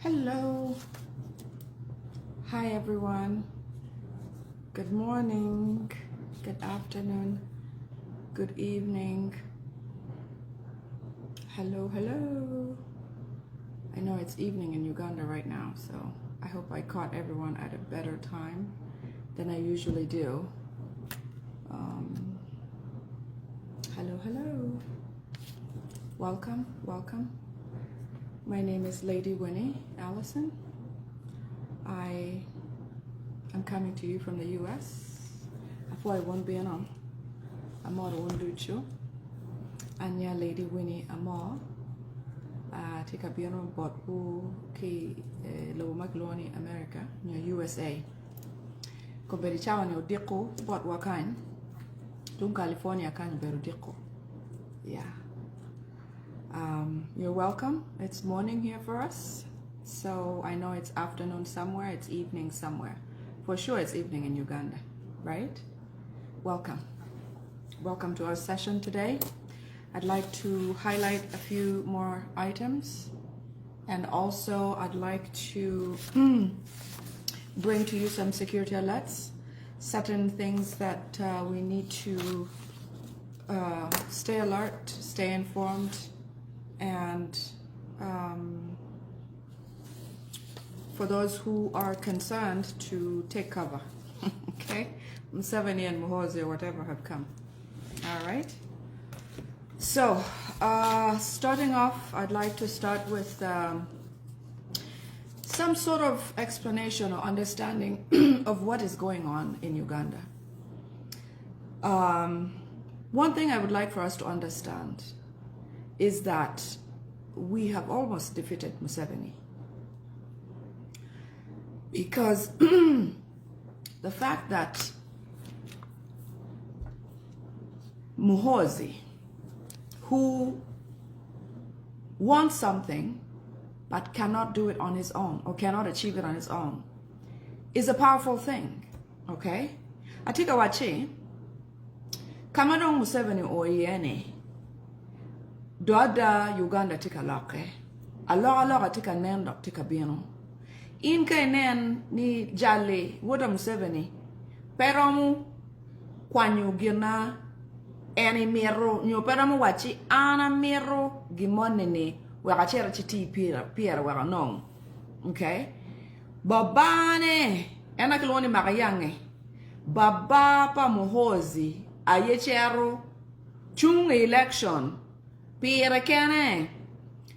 Hello. Hi everyone. Good morning, good afternoon, good evening. Hello. I know it's evening in Uganda right now, so I hope I caught everyone at a better time than I usually do. Hello. Welcome. My name is Lady Winnie Allison. I am coming to you from the US. I won't be on. I'm on Wunduchu. Anya Lady Winnie Amor. Take a piano bot who ki low magloni America, near USA. Koberi chawa ni odiko bot wakan. Tung California kan beru diko. Yeah. You're welcome. It's morning here for us. So I know it's afternoon somewhere, it's evening somewhere. For sure it's evening in Uganda, right? Welcome. Welcome to our session today. I'd like to highlight a few more items, and also I'd like to bring to you some security alerts, certain things that we need to stay alert, stay informed, and for those who are concerned to take cover. Okay? Museveni and Muhoozi or whatever have come. All right? So, starting off, I'd like to start with some sort of explanation or understanding of what is going on in Uganda. One thing I would like for us to understand is that we have almost defeated Museveni. Because the fact that Muhoozi, who wants something but cannot do it on his own or cannot achieve it on his own, is a powerful thing, okay? Atika wachi, kamadong Museveni oyene, doada Uganda tika lake, alora tika nendok tika bieno. Inka nen ni jale woda Museveni, peromu kwanyu gina eni miro nyo peramu wachi ana miro gimonene wakachera chiti pira waka nong. Okay? Babane ena kiloni makayange. Baba pa Muhoozi ayechero chung election pira kene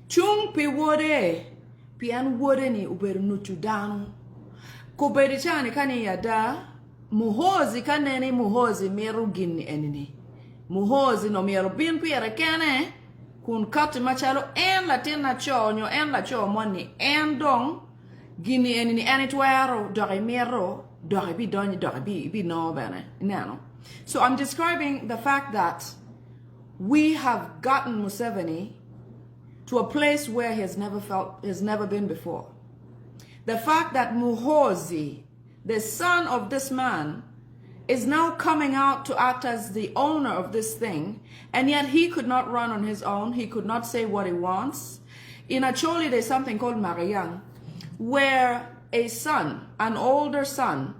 chung pi wode pian wode ni uberu nuchu danu kuberi chani kani yada Muhoozi kanene Muhoozi meru gini enini Muhoozi no miero bin pira kene kun kati machalo en latin na chonyo en la cho moni en dong gini enini enitwero dore miero dore bi donyi dore bi no bene nano. So I'm describing the fact that we have gotten Museveni to a place where he has never been before. The fact that Muhoozi, the son of this man, is now coming out to act as the owner of this thing, and yet he could not run on his own. He could not say what he wants. In Acholi, there's something called Mariyang, where a son, an older son,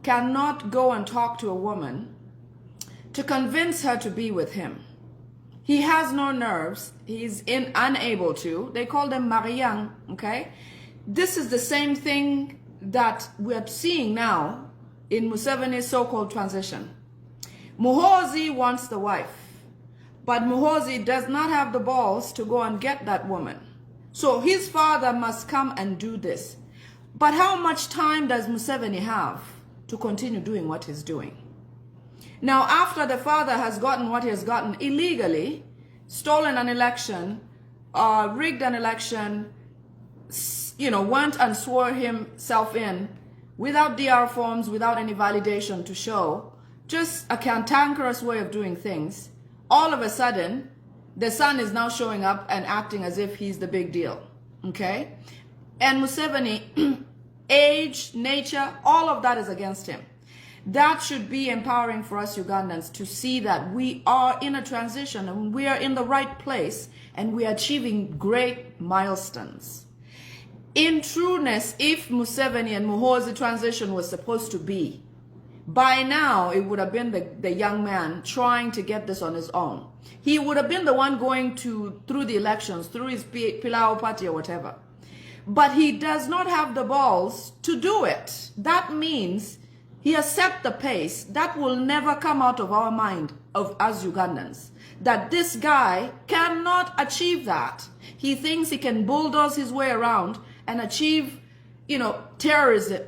cannot go and talk to a woman to convince her to be with him. He has no nerves. He's unable to. They call them Mariyang, okay? This is the same thing that we're seeing now in Museveni's so-called transition. Muhoozi wants the wife, but Muhoozi does not have the balls to go and get that woman. So his father must come and do this. But how much time does Museveni have to continue doing what he's doing? Now, after the father has gotten what he has gotten illegally, stolen an election, rigged an election, went and swore himself in without DR forms, without any validation to show, just a cantankerous way of doing things, all of a sudden, the son is now showing up and acting as if he's the big deal, okay? And Museveni, age, nature, all of that is against him. That should be empowering for us Ugandans to see that we are in a transition and we are in the right place and we are achieving great milestones. in trueness, if Museveni and Muhoozi transition was supposed to be, by now it would have been the young man trying to get this on his own. He would have been the one going through the elections, through his Pilau party or whatever. But he does not have the balls to do it. That means he has set the pace. That will never come out of our mind of us Ugandans. That this guy cannot achieve that. He thinks he can bulldoze his way around and achieve, terrorism,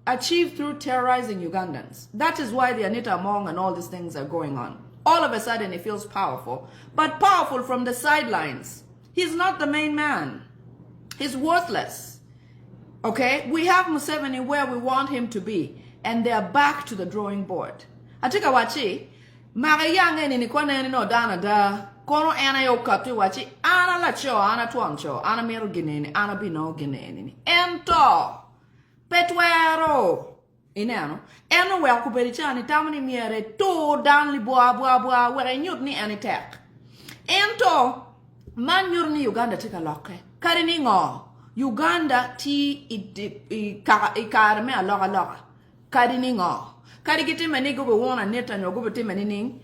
achieve through terrorizing Ugandans. That is why the Anita Among and all these things are going on. All of a sudden he feels powerful, but powerful from the sidelines. He's not the main man. He's worthless. Okay? We have Museveni where we want him to be, and they are back to the drawing board. Atika wachi, Mariange ni kwane no dana da, kono ana yo katu wachi, ana la cho, ana tuancho, ana miru gineni, ana bino gineni. Ento, petuero. Inano, eno we akuberichani tamani miere to dan li bua were nyut ni anitek. Ento, man yurni Uganda tika loke. Karini ngo, Uganda ti ikarme a loga. Karini ngo. Kari kiti meni gobe wona neta nyo gobe ti meni ning.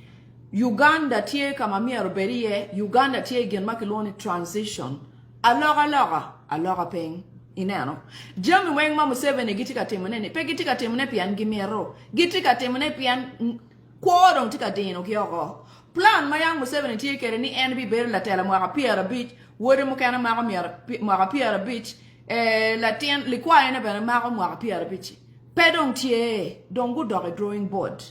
Uganda tie kama miere berie, Uganda tie gen makiloni transition. A loga ping. Inano. Jami weng ma Museveni gitika temune pe gitika temune pian gimiero. Gitika temune pian kwadong tika dino kioko. Plan mayang Museveni tie kere ni NB beri la tela mwaka piera beach. Wode mukana mwaka piera beach. La tien likwa ene bere mwaka piera beach. Pedong tie dongu dore drawing board.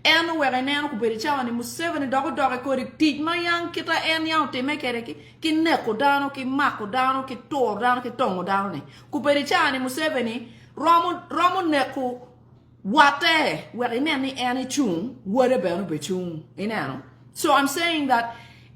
Eno were neno kuberi chawa ni Museveni dore kori tij mayang kita yang te mekere ki neko dano ki mako dano ki tor dano ki tongo dano ni kuberi chawa ni Museveni romu neko wate were neni eni chung wore beno be chung inano. So I'm saying that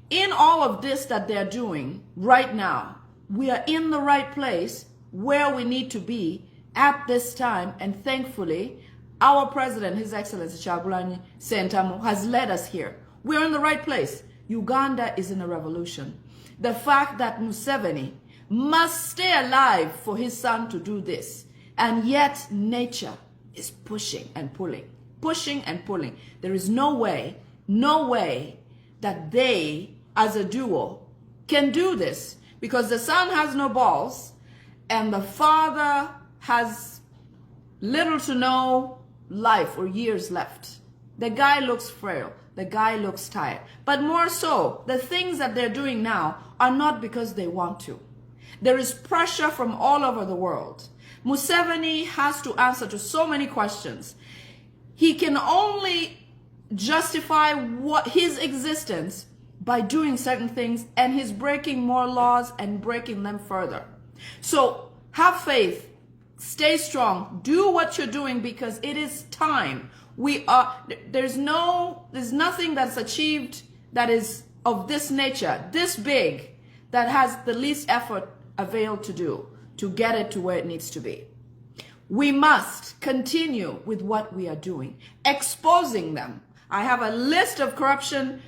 in all of this that they're doing right now, we are in the right place where we need to be at this time, and thankfully our president, His Excellency Kyagulanyi Ssentamu, has led us here. We're in the right place. Uganda is in a revolution. The fact that Museveni must stay alive for his son to do this, and yet nature is pushing and pulling. There is no way that they, as a duo, can do this, because the son has no balls, and the father has little to no life or years left. The guy looks frail. The guy looks tired. But more so, the things that they're doing now are not because they want to. There is pressure from all over the world. Museveni has to answer to so many questions. He can only justify his existence by doing certain things, and he's breaking more laws and breaking them further. So have faith. Stay strong. Do what you're doing, because it is time. There's nothing that's achieved that is of this nature, this big, that has the least effort availed to get it to where it needs to be. We must continue with what we are doing, exposing them. I have a list of corruption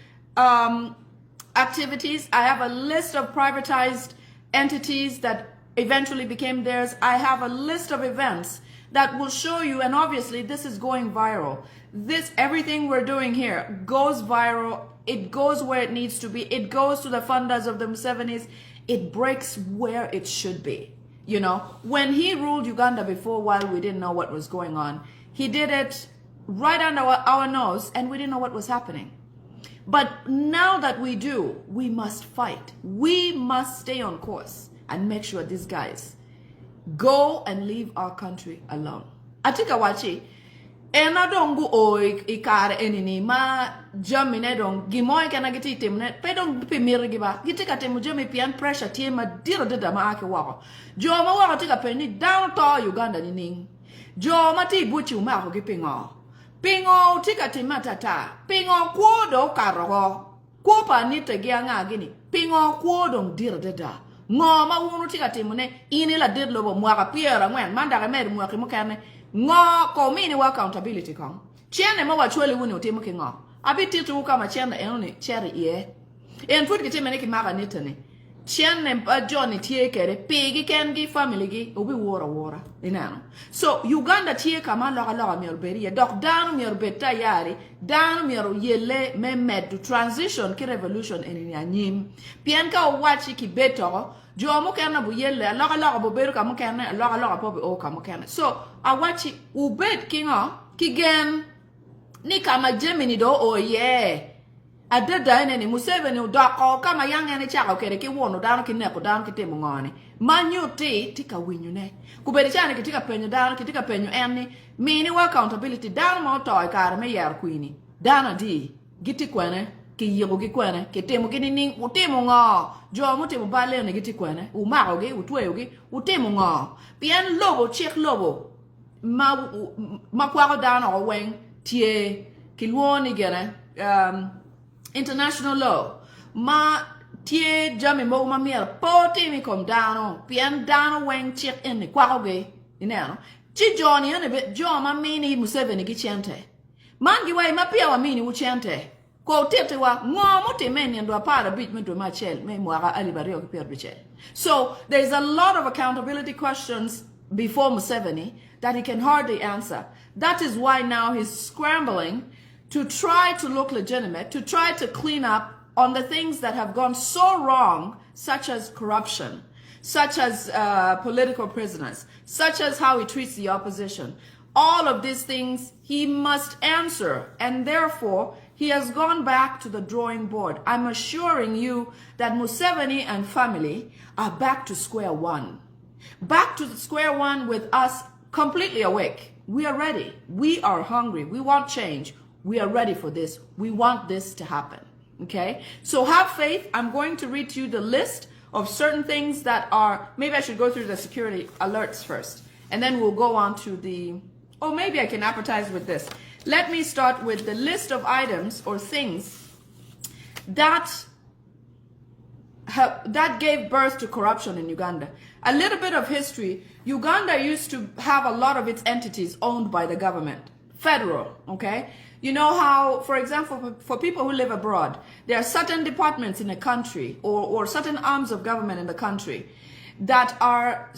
activities. I have a list of privatized entities that eventually became theirs. I have a list of events that will show you, and obviously this is going viral. Everything we're doing here goes viral. It goes where it needs to be. It goes to the funders of the Musevenis. It breaks where it should be. When he ruled Uganda before, while we didn't know what was going on, he did it right under our nose, and we didn't know what was happening. But now that we do, we must fight. We must stay on course and make sure these guys go and leave our country alone. Atika wachi, ena dongu o ikare enini ma jamine dong gimoy kana giti temne pe dong pe mirgiba gitika temu jami pian pressure tema dira dada ma ake wako jo ma wako tika peni down to Uganda ni ning jo ma ti buchi ma ko pingo tika tema tata pingo kwodo karogo kwopa ni tegia nga gini pingo kwodo dira dada ngo ma wunu tika temune ini la dedlo bo mwaka piera ngwen mandare med mwaka mukane ngo ko mini wa accountability kong chene ma wa chwele wuni otimo ke ngo abi titu ka ma chene eno ni chere ye en fut ke temene ki maka nitane Chen and Johnny Tiekere, Piggy can give family, will be water. So Uganda Tie Kama Loga Mirberia, Doc down your beta yari, down your yele me med to transition ki revolution in Yanim. Pianka wachi ki beto, Jomo Kana Buyele, Loga Boberu Kamokana, Loga Pobi O Kamokana. So I watch it Ubet Kingo, Kigan Nikama Gemini do, oh yeah. At the dine Museveni dock kama young and a chako kereki wono down ki nepo down ki temungoni. Manu tika winu ne. Kuberichani ki tika penyo down ki tika penyo emni. Mini wa accountability down mo toy kar me yar queenie. Dana di giti kwene ki yego gi kwene ki temu ki ning utemu ngo. Jo mo temu bale ne giti kwene. Umaro gi utweyo gi utemu ngo. Pien lobo check lobo. Ma kwako down o weng tie ki luoni gene international law ma tie jami mo ma mier poti mi kom dano pian dano weng chik in kwaoge ineno chi Johnny ene be jo ma mini Museveni ki chente man gi wai ma pia wa mini u chente ko tete wa ngo mo te men ndo para bit me do ma chel me mo aga ali bario ki per bichel. So there's a lot of accountability questions before Museveni that he can hardly answer. That is why now he's scrambling to try to look legitimate, to try to clean up on the things that have gone so wrong, such as corruption, such as political prisoners, such as how he treats the opposition. All of these things he must answer, and therefore he has gone back to the drawing board. I'm assuring you that Museveni and family are back to square one. Back to square one with us completely awake. We are ready. We are hungry. We want change. We are ready for this. We want this to happen. Okay? So have faith. I'm going to read to you the list of certain things that are, maybe I should go through the security alerts first. And then we'll go on to the, oh, maybe I can appetize with this. Let me start with the list of items or things that gave birth to corruption in Uganda. A little bit of history. Uganda used to have a lot of its entities owned by the government. Federal, okay? You know how, for example, for people who live abroad, there are certain departments in a country or certain arms of government in the country that are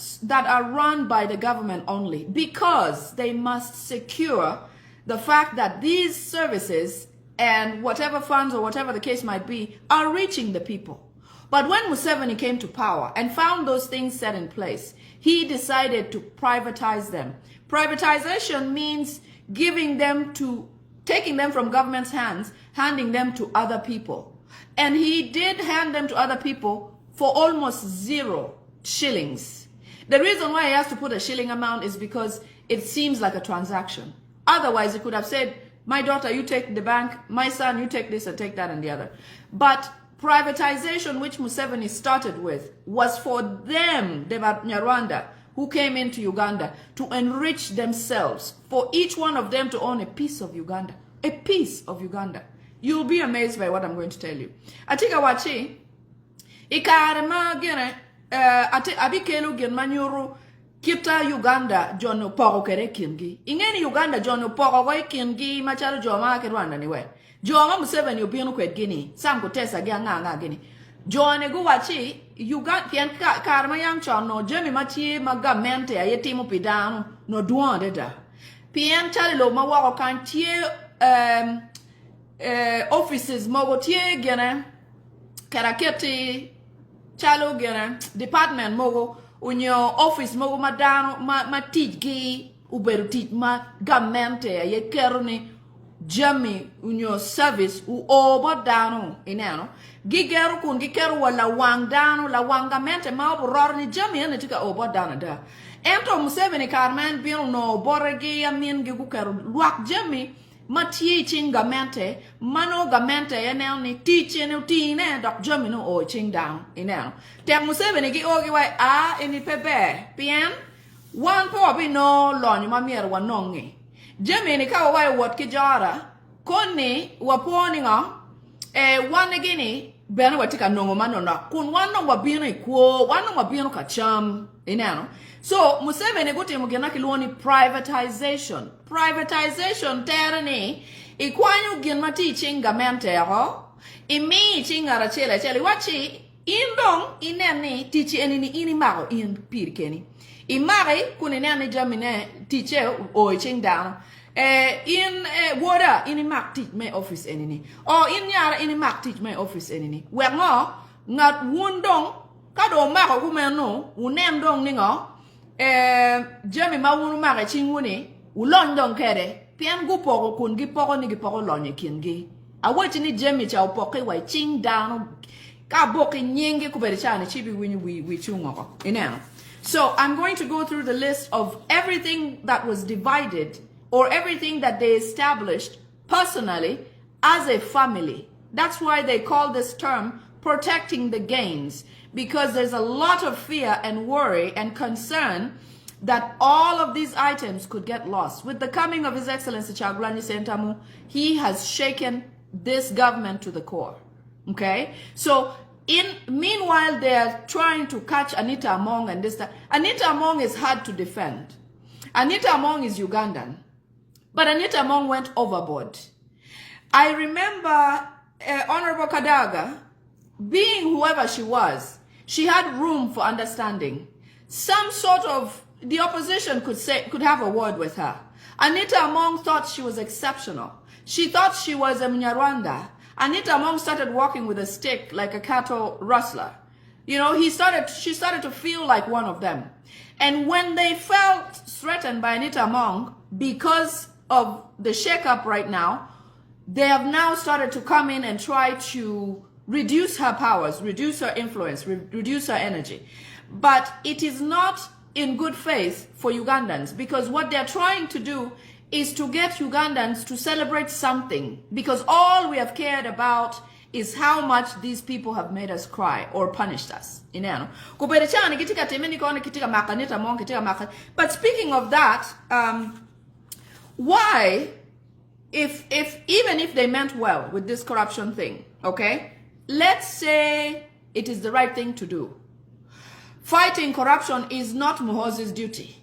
run by the government only because they must secure the fact that these services and whatever funds or whatever the case might be are reaching the people. But when Museveni came to power and found those things set in place, he decided to privatize them. Privatization means taking them from government's hands, handing them to other people. And he did hand them to other people for almost 0 shillings. The reason why he has to put a shilling amount is because it seems like a transaction. Otherwise, he could have said, my daughter, you take the bank, my son, you take this and take that and the other. But privatization, which Museveni started with, was for them, the Nyarwanda, who came into Uganda to enrich themselves, for each one of them to own a piece of Uganda. A piece of Uganda. You'll be amazed by what I'm going to tell you. Atika wachi, ikarema gene, abikelu gen manyuru, kita Uganda jono poko kere kingi. Ingeni Uganda jono poko kwe kingi, machalo joma ke Rwanda niwe. Joma Museveni ubinu kwet gini, sam kutesa gya nga gini. Joane gu wachi, Uganda pian karma yang chono jemi machi magamente ya yetimu pidano no duande da. Pian chali lo mawako kan tie offices mogo tie gene karaketi chalo gene department mogo unyo office mogo madano ma tijgi uberu tij ma gamente ya yekeruni jami unyo service u obo dano ineno gigeru kun gigeru wala wang dano la wangamente ma obo ni jami ene tika obo dano da ento Museveni karman bino no boregi amin gigu keru luak jami matie chingamente mano gamente enel ni teaching utine dok jami no o ching down ineno te Museveni gi ogi wai a eni pebe pian wan po bi no lonyo mamier wanongi jami ni ka wai wot ki jara koni waponi nga wan gini bena watika nongo manona kun wano wabino ikuo wano wabino kacham ineno. So Museveni guti mugena kiloni privatization terani ikwanyu gen mati chinga mente ho imi chinga rachele chele wachi In dong ineni tichi enini ini mago in pir keni. Imari kunene jamine tiche o ching down. In water ini mak teach my office enini. Or in yara ini mak teach my office enini. We ngo ngat wundong kado mago kumeno unem dong ningo. Jami ma wunu mago chinguni ulon dong kere. Pian gu poko kun gi poko ni gi poko lonye kingi. Awachi ni jami cha upoke wa ching down. So I'm going to go through the list of everything that was divided or everything that they established personally as a family. That's why they call this term protecting the gains, because there's a lot of fear and worry and concern that all of these items could get lost. With the coming of His Excellency Chagulanyi Sentamu, he has shaken this government to the core. Okay, so meanwhile they're trying to catch Anita Among and this that. Anita Among is hard to defend. Anita Among is Ugandan, but Anita Among went overboard. I remember Honorable Kadaga, being whoever she was, she had room for understanding. Some sort of the opposition could have a word with her. Anita Among thought she was exceptional. She thought she was a Mnyarwanda. Anita Among started walking with a stick like a cattle rustler. You know, she started to feel like one of them. And when they felt threatened by Anita Among because of the shakeup right now, they have now started to come in and try to reduce her powers, reduce her influence, reduce her energy. But it is not in good faith for Ugandans, because what they're trying to do is to get Ugandans to celebrate something, because all we have cared about is how much these people have made us cry or punished us. But speaking of that, why, even if they meant well with this corruption thing, okay, let's say it is the right thing to do. Fighting corruption is not Muhoozi's duty.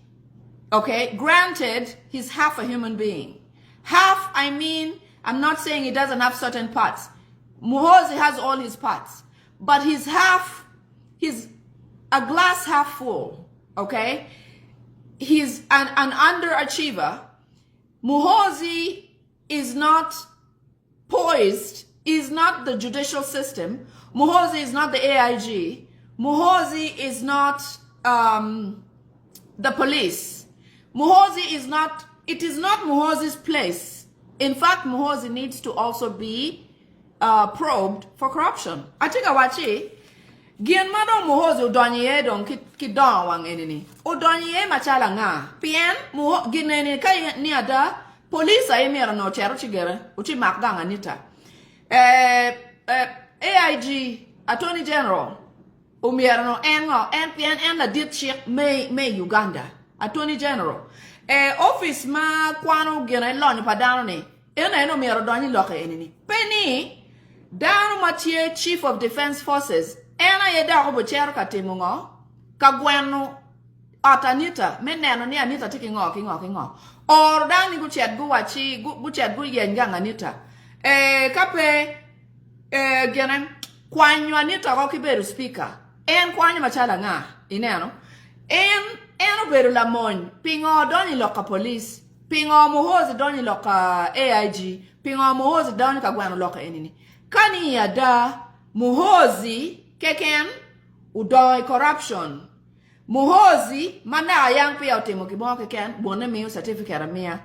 Okay, granted, he's half a human being. Half, I mean, I'm not saying he doesn't have certain parts. Muhoozi has all his parts. But he's a glass half full, okay? He's an underachiever. Muhoozi is not poised, is not the judicial system. Muhoozi is not the AIG. Muhoozi is not the police. Muhoozi is not, it is not Muhoozi's place. In fact, Muhoozi needs to also be probed for corruption. Atika wachi, gian mado Muhoozi udonye don ki don wang enini. Udonye machala nga. Pien, gineni kaya ni ada, police ay mera no chero chigere, uchi makdang anita. AIG, Attorney General, umiera no en pien en la dit chik me Uganda. Attorney General. Office ma kwano gena lonyo pa dano ni. Eno mero donyi loke enini. Penny, dano matie Chief of Defense Forces. Ena ye da ko bochero ka timungo. Ka gweno atanita. Meneno ni anita tiki ngo. Or dani guchet gu wachi, guchet gu yengang anita. Kape, gena, kwanyo anita ko kiberu speaker. En kwanyo machala nga. Ineno. Eno beru la mon, pingo doni loka police, pingo Muhoozi doni loka AIG, pingo Muhoozi doni ka gwano loka enini. Kani ya da Muhoozi keken udoi corruption. Muhoozi mana yang pia utemo kibon keken bone miu certificate amia.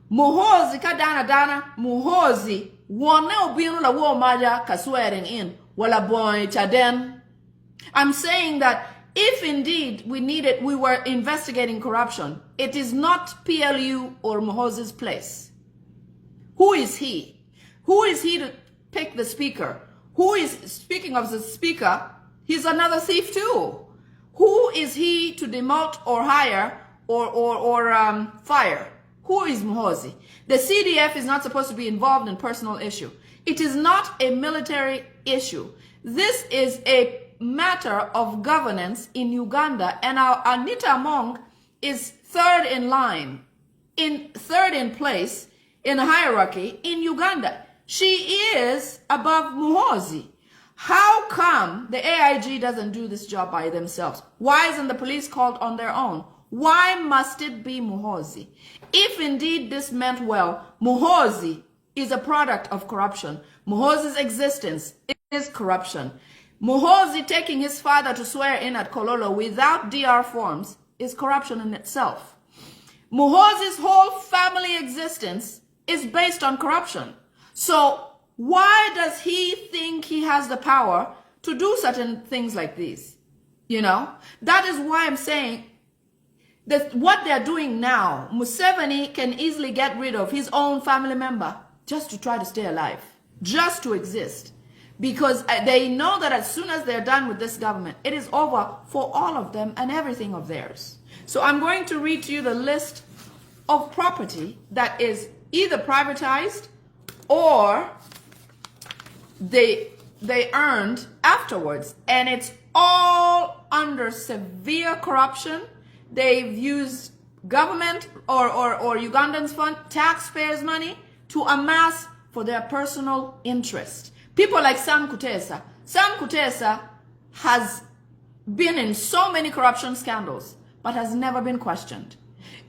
Muhoozi ka dana Muhoozi wone obinu la wo maja ka swearing in wala boy chaden. I'm saying that if indeed we were investigating corruption, it is not PLU or Muhoozi's place. Who is he? Who is he to pick the speaker? Speaking of the speaker, he's another thief too. Who is he to demote or hire or fire? Who is Muhoozi? The CDF is not supposed to be involved in personal issue. It is not a military issue. This is a matter of governance in Uganda, and our Anita Among is third in place in hierarchy in Uganda. She is above Muhoozi. How come the AIG doesn't do this job by themselves? Why isn't the police called on their own? Why must it be Muhoozi? If indeed this meant well, Muhoozi is a product of corruption. Muhoozi's existence is corruption. Muhoozi taking his father to swear in at Kololo without DR forms is corruption in itself. Muhoozi's whole family existence is based on corruption. So why does he think he has the power to do certain things like these? You know, that is why I'm saying that what they're doing now, Museveni can easily get rid of his own family member just to try to stay alive, just to exist. Because they know that as soon as they're done with this government, it is over for all of them and everything of theirs. So I'm going to read to you the list of property that is either privatized or they earned afterwards, and it's all under severe corruption. They've used government or Ugandans' fund, taxpayers' money to amass for their personal interest. People like Sam Kutesa. Sam Kutesa has been in so many corruption scandals, but has never been questioned.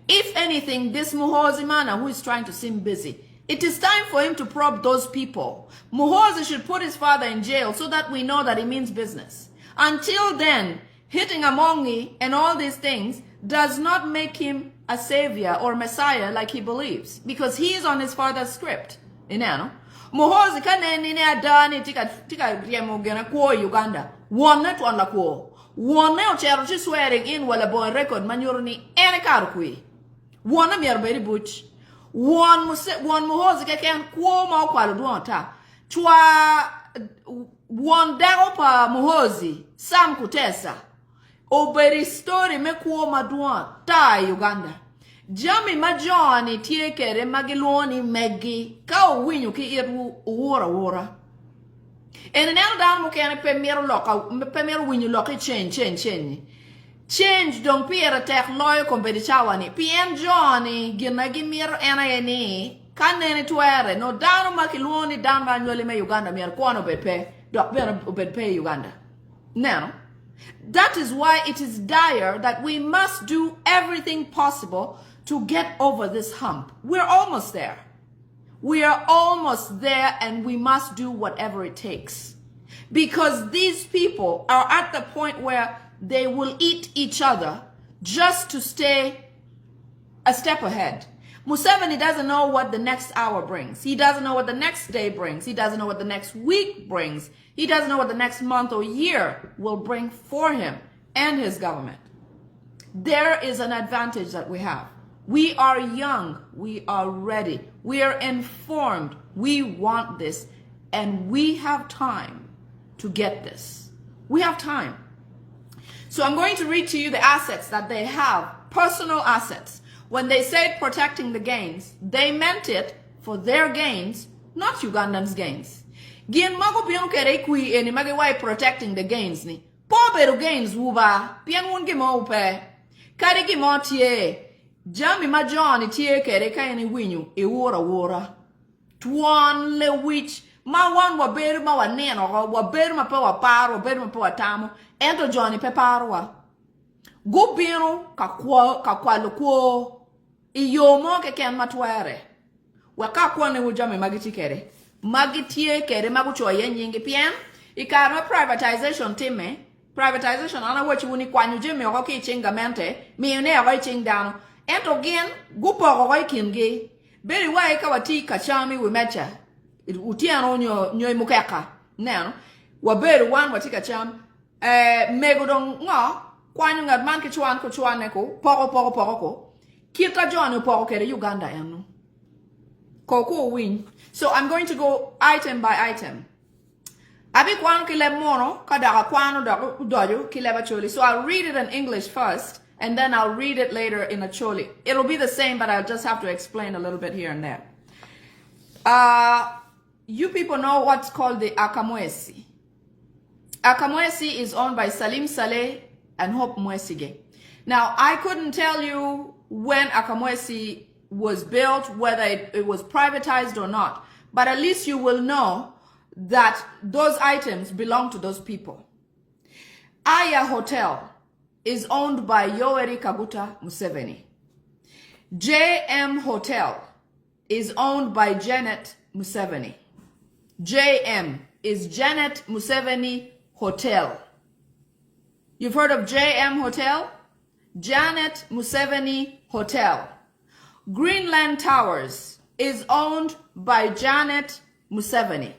If anything, this Muhoozi man who is trying to seem busy, it is time for him to probe those people. Muhoozi should put his father in jail so that we know that he means business. Until then, hitting Amongi and all these things does not make him a savior or messiah like he believes, because he is on his father's script. Muhoozi kanene adani tika riemo gena ko Uganda. Wonne to la ko. Wonne o chero chi swearing in wala bon record manyorni ene karkui. Wonne mier beri buch. One Muhoozi can quo ma kwalo duanta. Chwa one daopa Muhoozi Sam Kutesa. Oberi story me quo ma duan ta Uganda. Jami majoni tie kere magiloni megi ka winyu ki iru wora. En neno dan mo kene premier winyu loka change don piera tek loyo kompedi chawani pien joni gina gimir ena kanene tuere no dano makiloni dan ba nyole me Uganda mier kono bepe dok bena bepe Uganda. Now, that is why it is dire that we must do everything possible to get over this hump. We're almost there. We are almost there, and we must do whatever it takes. Because these people are at the point where they will eat each other just to stay a step ahead. Museveni doesn't know what the next hour brings. He doesn't know what the next day brings. He doesn't know what the next week brings. He doesn't know what the next month or year will bring for him and his government. There is an advantage that we have. We are young. We are ready. We are informed. We want this. And we have time to get this. We have time. So I'm going to read to you the assets that they have, personal assets. When they said protecting the gains, they meant it for their gains, not Ugandans' gains. Gien mago piano kere kui eni magewai protecting the gains ni. Poberu gains wuba, pian wun gimo upe. Kari gimo tie. Jami majoni tie kere kayani winyu e wora. Tuan le wich ma wan waberu ma waneno waberu ma pe waparo waberu ma pe watamo ento Johnny pe parwa. Gubino kakwa lukwo iyomo ke ken matwere. Waka kwane wujame magiti kere. Magitie kere magucho yenyingi pien. Ikaro privatization time. Privatization ana wachi wuni kwanyu jeme okoki chingamente. Miyone okoki chingdano. Ento gen gupo okoki kingi. Beri wa ika wati kachami wimecha. Utiano nyoy mukeka. Neno. Waberi wan wati kachami. Megodong ngo. Kwanyu ngad man ki chuan ko chuan neko. Poko ko. Kita John poko kere Uganda enu. Koko win. So I'm going to go item by item. Abi kwano kile mono kadaka kwano dojo kileba choli. So I'll read it in English first, and then I'll read it later in a choli. It'll be the same, but I'll just have to explain a little bit here and there. You people know what's called the Akamwesi. Akamwesi is owned by Salim Saleh and Hope Mwesige. Now, I couldn't tell you when Akamwesi was built, whether it was privatized or not, but at least you will know that those items belong to those people. Aya Hotel is owned by Yoweri Kaguta Museveni. JM Hotel is owned by Janet Museveni. JM is Janet Museveni Hotel. You've heard of JM Hotel? Janet Museveni Hotel. Greenland Towers is owned by Janet Museveni.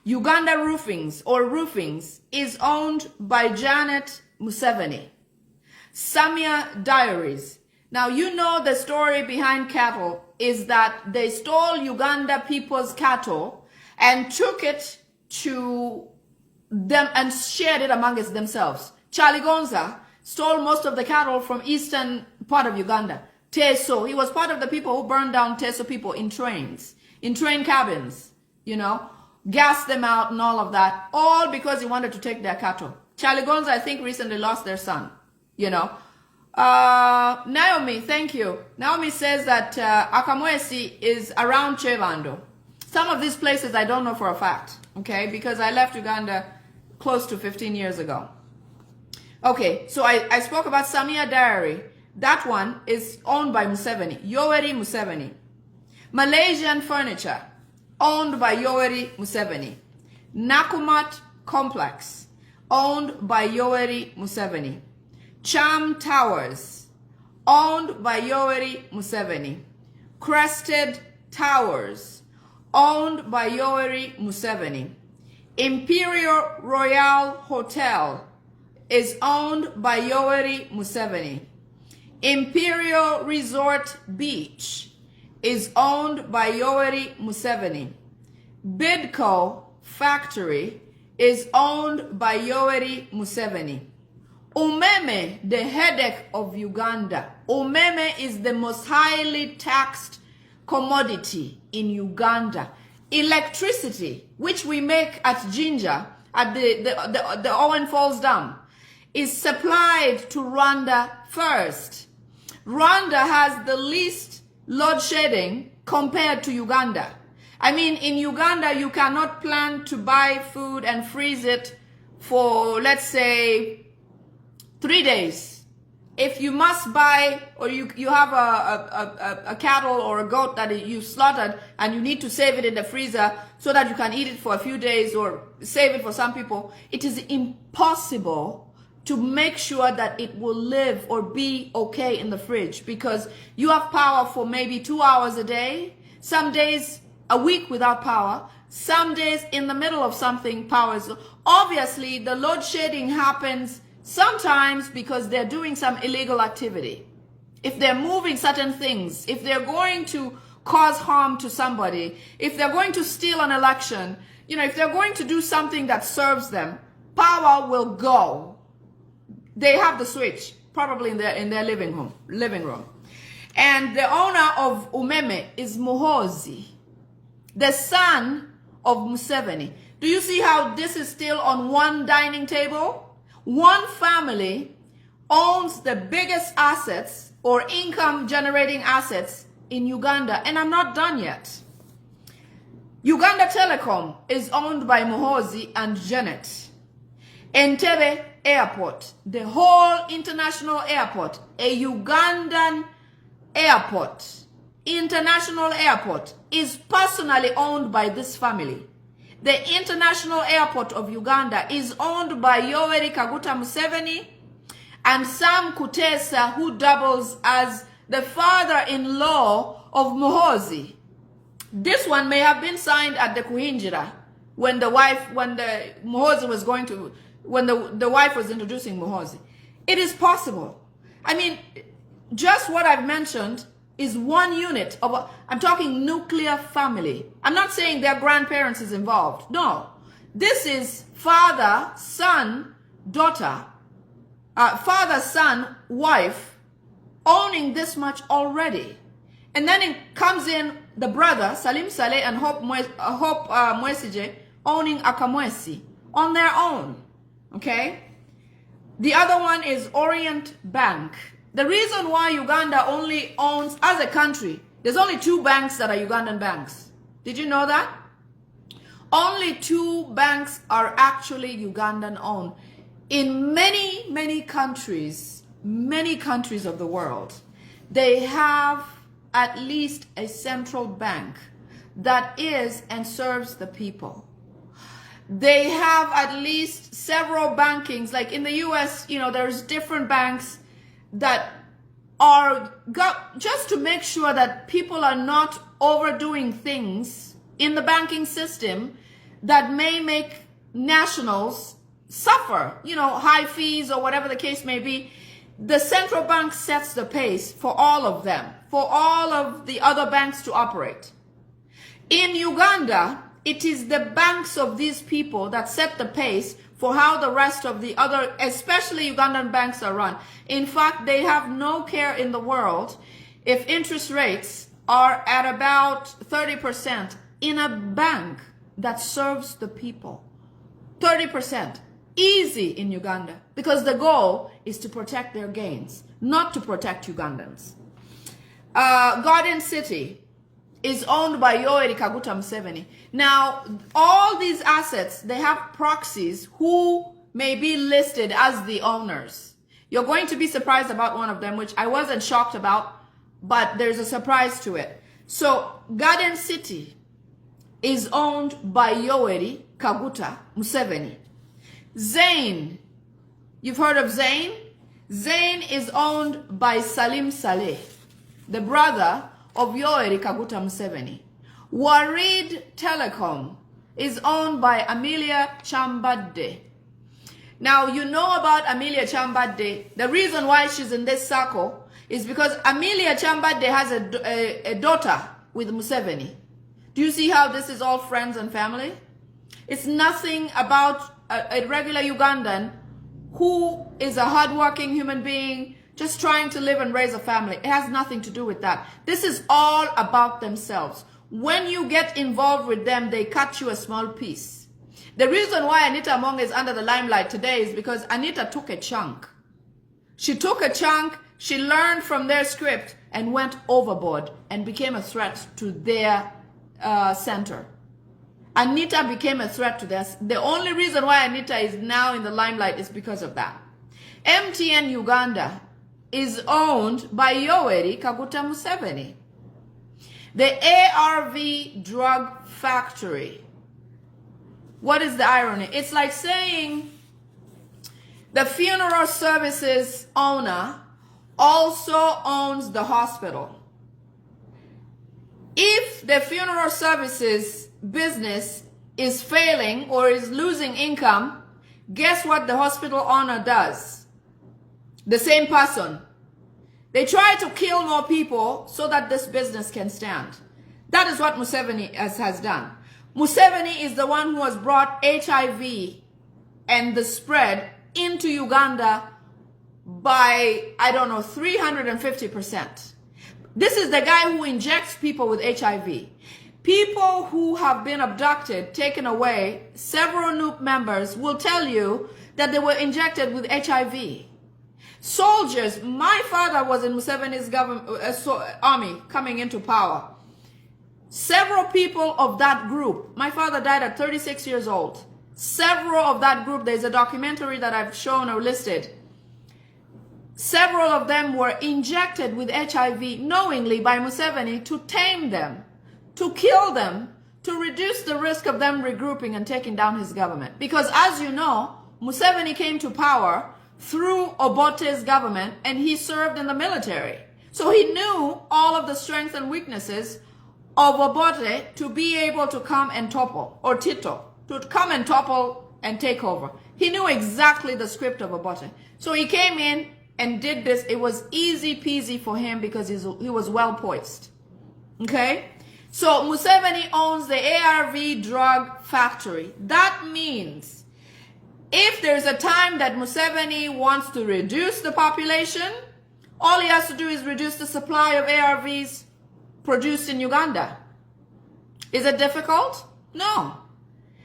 Uganda Roofings is owned by Janet Museveni. Samia Diaries. Now you know the story behind cattle is that they stole Uganda people's cattle and took it to them and shared it amongst themselves. Charlie Gonza stole most of the cattle from eastern part of Uganda. Teso, he was part of the people who burned down Teso people in trains, in train cabins, you know, gassed them out and all of that, all because he wanted to take their cattle. Charlie Gonza, I think, recently lost their son, you know. Naomi, thank you. Naomi says that Akamwesi is around Chevando. Some of these places I don't know for a fact, okay, because I left Uganda close to 15 years ago. Okay, so I spoke about Samia Diary. That one is owned by Museveni, Yoweri Museveni. Malaysian Furniture, owned by Yoweri Museveni. Nakumat Complex, owned by Yoweri Museveni. Cham Towers, owned by Yoweri Museveni. Crested Towers, owned by Yoweri Museveni. Imperial Royal Hotel is owned by Yoweri Museveni. Imperial Resort Beach is owned by Yoweri Museveni. Bidco Factory is owned by Yoweri Museveni. Umeme, the headache of Uganda. Umeme is the most highly taxed commodity in Uganda. Electricity, which we make at Jinja, at the Owen Falls Dam, is supplied to Rwanda first. Rwanda has the least load shedding compared to Uganda. I mean, in Uganda, you cannot plan to buy food and freeze it for, let's say, 3 days. If you must buy, or you have a cattle or a goat that you slaughtered and you need to save it in the freezer so that you can eat it for a few days or save it for some people, it is impossible to make sure that it will live or be okay in the fridge, because you have power for maybe 2 hours a day, some days a week without power, some days in the middle of something power is. Obviously, the load shedding happens sometimes because they're doing some illegal activity. If they're moving certain things, if they're going to cause harm to somebody, if they're going to steal an election, you know, if they're going to do something that serves them, power will go. They have the switch, probably in their living room. And the owner of Umeme is Muhoozi, the son of Museveni. Do you see how this is still on one dining table? One family owns the biggest assets or income generating assets in Uganda. And I'm not done yet. Uganda Telecom is owned by Muhoozi and Janet. Entebbe Airport, the whole international airport, a Ugandan airport, international airport, is personally owned by this family. The International Airport of Uganda is owned by Yoweri Kaguta Museveni and Sam Kutesa, who doubles as the father-in-law of Muhoozi. This one may have been signed at the Kuhinjira when the wife was introducing Muhoozi. It is possible. I mean, just what I've mentioned is one unit of, I'm talking nuclear family. I'm not saying their grandparents is involved. No. This is father, son, daughter, father, son, wife, owning this much already. And then it comes in the brother, Salim Saleh and Hope Mwesije, owning Akamwesi on their own. Okay? The other one is Orient Bank. The reason why Uganda only owns, as a country, there's only 2 banks that are Ugandan banks. Did you know that? Only 2 banks are actually Ugandan owned. In many countries of the world, they have at least a central bank that is and serves the people. They have at least several bankings, like in the US, there's different banks that are just to make sure that people are not overdoing things in the banking system that may make nationals suffer, high fees or whatever the case may be. The central bank sets the pace for all of them, for all of the other banks to operate. In Uganda, it is the banks of these people that set the pace for how the rest of the other, especially Ugandan banks, are run. In fact, they have no care in the world if interest rates are at about 30% in a bank that serves the people. 30%. Easy in Uganda, because the goal is to protect their gains, not to protect Ugandans. Garden City is owned by Yoweri Kaguta Museveni. Now, all these assets, they have proxies who may be listed as the owners. You're going to be surprised about one of them, which I wasn't shocked about, but there's a surprise to it. So, Garden City is owned by Yoweri Kaguta Museveni. Zain, you've heard of Zain? Zain is owned by Salim Saleh, the brother of Yoweri Kaguta Museveni. Warid Telecom is owned by Amelia Chambade. Now, you know about Amelia Chambade. The reason why she's in this circle is because Amelia Chambade has a daughter with Museveni. Do you see how this is all friends and family? It's nothing about a regular Ugandan who is a hardworking human being just trying to live and raise a family. It has nothing to do with that. This is all about themselves. When you get involved with them, they cut you a small piece. The reason why Anita Among is under the limelight today is because Anita took a chunk. She took a chunk, she learned from their script and went overboard and became a threat to their center. Anita became a threat to this. The only reason why Anita is now in the limelight is because of that. MTN Uganda is owned by Yoweri Kaguta Museveni. The ARV drug factory. What is the irony? It's like saying the funeral services owner also owns the hospital. If the funeral services business is failing or is losing income, guess what the hospital owner does? The same person. They try to kill more people so that this business can stand. That is what Museveni has done. Museveni is the one who has brought HIV and the spread into Uganda by, 350%. This is the guy who injects people with HIV. People who have been abducted, taken away, several NUP members will tell you that they were injected with HIV. Soldiers, my father was in Museveni's army coming into power. Several people of that group, my father died at 36 years old. Several of that group, there's a documentary that I've shown or listed. Several of them were injected with HIV knowingly by Museveni to tame them, to kill them, to reduce the risk of them regrouping and taking down his government. Because as you know, Museveni came to power through Obote's government and he served in the military. So he knew all of the strengths and weaknesses of Obote to be able to come and topple, or Tito, to come and topple and take over. He knew exactly the script of Obote. So he came in and did this. It was easy peasy for him because he was well poised. Okay? So Museveni owns the ARV drug factory. That means if there's a time that Museveni wants to reduce the population, all he has to do is reduce the supply of ARVs produced in Uganda. Is it difficult? No.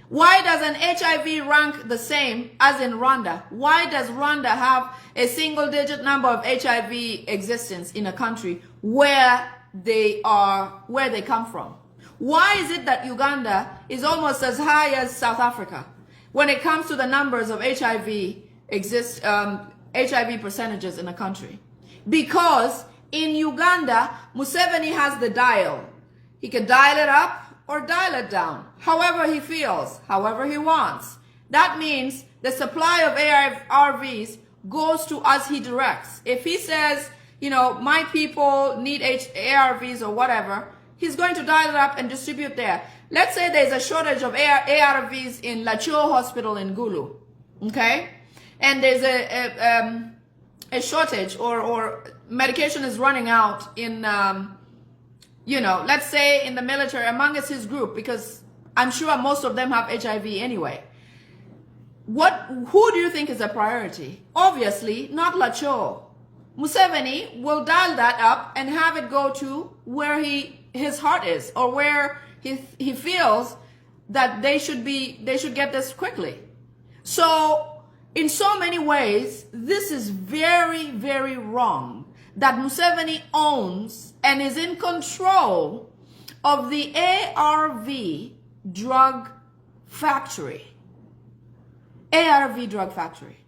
Why does an HIV rank the same as in Rwanda? Why does Rwanda have a single-digit number of HIV existence in a country where they come from? Why is it that Uganda is almost as high as South Africa when it comes to the numbers of HIV percentages in a country? Because in Uganda, Museveni has the dial. He can dial it up or dial it down, however he feels, however he wants. That means the supply of ARVs goes to as he directs. If he says, you know, my people need ARVs or whatever, he's going to dial it up and distribute there. Let's say there's a shortage of ARVs in Lacho Hospital in Gulu, okay? And there's a shortage or medication is running out in, you know, let's say in the military amongst his group, because I'm sure most of them have HIV anyway. Who do you think is a priority? Obviously, not Lacho. Museveni will dial that up and have it go to where his heart is, or where he feels that they should get this quickly. So in so many ways, this is very, very wrong that Museveni owns and is in control of the ARV drug factory. ARV drug factory.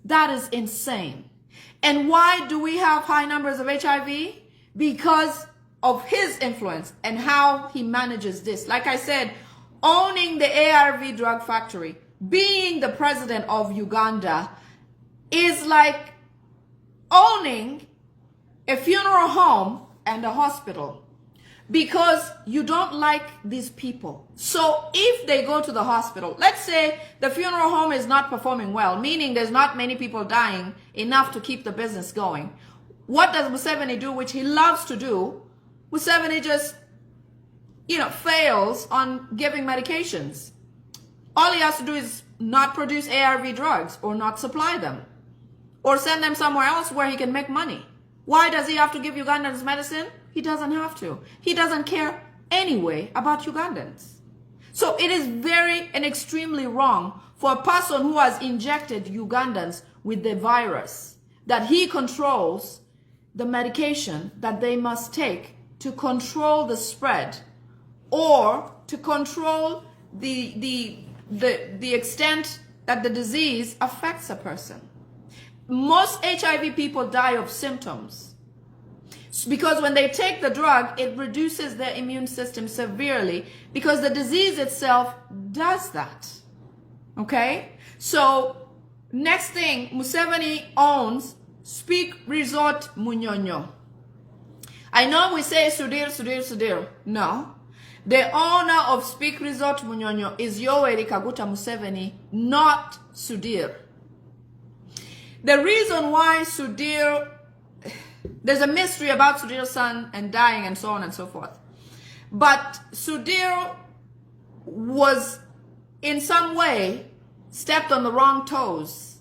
That is insane. And why do we have high numbers of HIV? Because of his influence and how he manages this. Like I said, owning the ARV drug factory, being the president of Uganda, is like owning a funeral home and a hospital, because you don't like these people. So if they go to the hospital, let's say the funeral home is not performing well, meaning there's not many people dying enough to keep the business going. What does Museveni do, which he loves to do? Museveni just, you know, fails on giving medications. All he has to do is not produce ARV drugs, or not supply them, or send them somewhere else where he can make money. Why does he have to give Ugandans medicine? He doesn't have to. He doesn't care anyway about Ugandans. So it is very and extremely wrong for a person who has injected Ugandans with the virus, that he controls the medication that they must take to control the spread, or to control the extent that the disease affects a person. Most HIV people die of symptoms, because when they take the drug, it reduces their immune system severely, because the disease itself does that. Okay? So, next thing, Museveni owns Speak Resort Munyonyo. I know we say Sudir. No. The owner of Speak Resort Munyonyo is Yoweri Kaguta Museveni, not Sudir. The reason why Sudir, there's a mystery about Sudir's son and dying and so on and so forth. But Sudir was in some way stepped on the wrong toes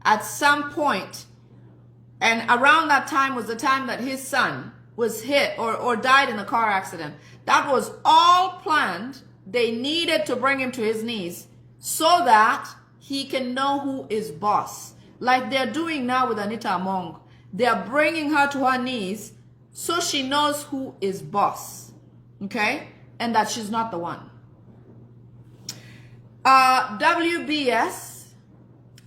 at some point. And around that time was the time that his son was hit or died in a car accident. That was all planned. They needed to bring him to his knees so that he can know who is boss. Like they're doing now with Anita Among. They're bringing her to her knees so she knows who is boss. Okay? And that she's not the one. WBS.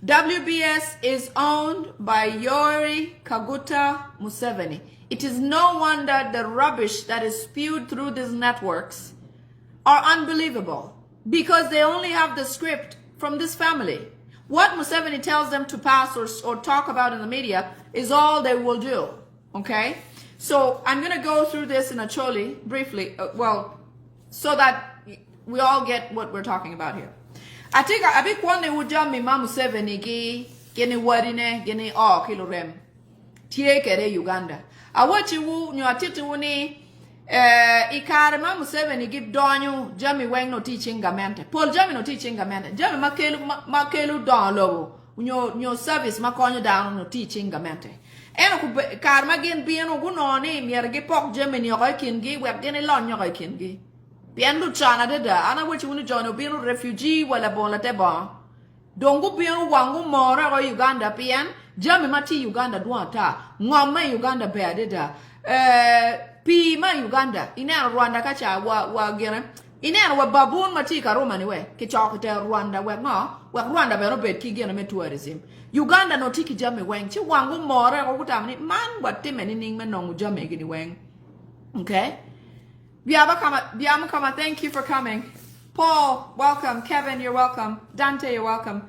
WBS is owned by Yoweri Kaguta Museveni. It is no wonder the rubbish that is spewed through these networks are unbelievable, because they only have the script from this family. What Museveni tells them to pass or talk about in the media is all they will do, okay? So I'm going to go through this in a choli briefly, so that we all get what we're talking about here. I think I be kwani uja mi ma Museveni gi geni warine geni kilorem tie kere Uganda. Awachi wu nyo atiti wu ni ikare ma Museveni gi donyu jami weng no teaching gamente. Paul jami no teaching gamente. Jami makelu don lobo. Nyo service makonyo down no teaching gamente. Eno ku karma gen bieno gunoni mierge pok jami ni okai kingi wek geni lon nyokai kingi. Bienu chana deda ana wachi wu ni jono bienu refugee wala bon la teba. Dongu bienu wangu mora go Uganda pian jami mati Uganda duata ngome Uganda be deda. pi ma Uganda ina Rwanda kacha wa gene ina wa babun mati ka Roma ni we ki chok te Rwanda we no wa Rwanda be no bet ki gene me tourism Uganda no tiki jame weng chi wangu more ko kutamni man what timeni ning me no jame gini weng. Okay, Biama Kama, thank you for coming. Paul, welcome. Kevin, you're welcome. Dante, you're welcome.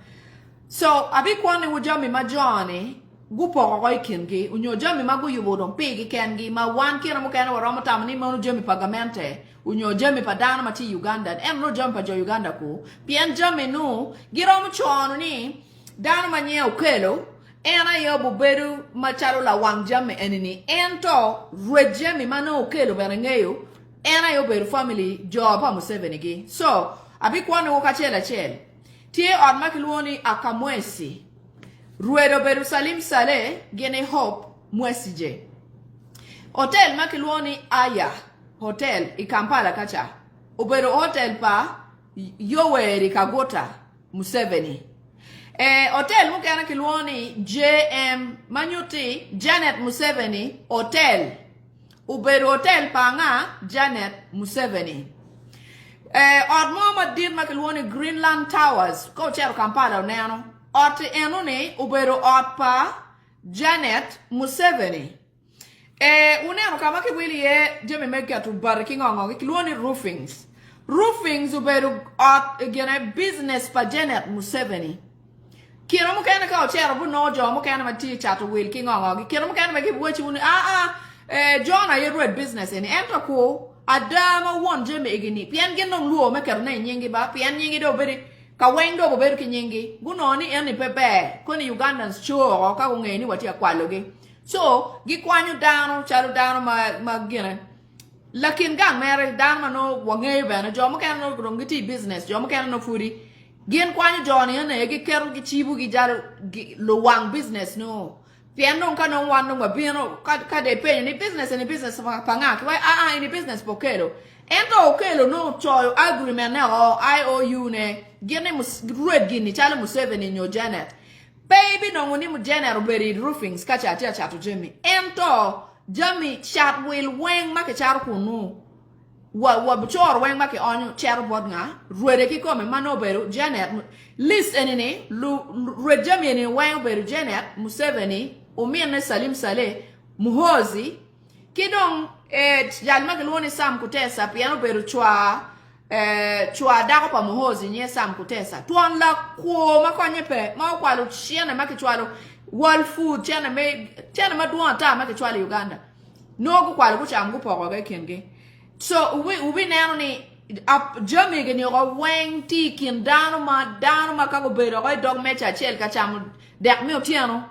So abi kwani wujami majoni gupo ko ikingi unyo jami magu yubodon pigi kengi ma wan kira mo kana waramo tamani ma jami pagamente unyo jami padana mati Uganda en no jami pa jo Uganda ku pien jami no giromo chono ni dana manye okelo ena yo buberu macharo la wang jami enini ento rejemi mano okelo berengeyo ena yo beru family job pa Museveni gi so abi kwani wokachela chele tie od makiluoni akamwesi ruedo beru Salim Saleh gene hope mwesi je hotel makiluoni aya hotel i Kampala kacha uberu hotel pa Yoweri Kagota Museveni hotel mukana kiluoni JM Manyuti Janet Museveni hotel uberu hotel pa nga Janet Museveni od mama dir makiluoni Greenland Towers ko chero Kampala neno ot enuni uberu ot pa Janet Museveni uneno kama kibwili ye jemi meka tu barikingongo kiluoni roofings uberu ot gene business pa Janet Museveni kira mukana ka chero bu no jo mukana mati chatu wil kingongo kira mukana meki bwechi uni John aye red business eni ento ko adama won jeme egini pian genong luo meker na nyingi ba pian nyingi do beri ka wendo bo beri kinyingi gunoni eni pepe koni Ugandans chuo ka ngeni wati akwaloge so gi kwanyu dano chalu dano ma gene lakin gang mere dano no wange bana jo mo kan no grongiti business jo mo kan no furi gen kwanyu joni ene gi keru gi chibu gi jalu lo wang business no piano kano wano mabino kade penye ni business pangaki why ni business pokelo ento okelo no choyo agreement ne o IOU ne gene red gini chale Museveni nyo Janet baby no ngoni mu Janet oberi roofings kacha atia chatu jemi ento jami chat will weng make char kunu wa buchor weng make onyo char bod nga ruede ki kome mano beru Janet list enini red jami ni weng beru Janet Museveni umine Salim Saleh muhozi kidong jalma keloni Sam Kutesa piano beru chwa dako pa muhozi nye Sam Kutesa tuan la ko makonye pe ma kwalo chiana makichwalo world food chiana ma duan ta makichwalo Uganda no go kwalo kuchangu poko ga kenge so ubi nano ni jami geni go weng ti kin dano ma kago beru go dog mecha chel ka cham dek me otiano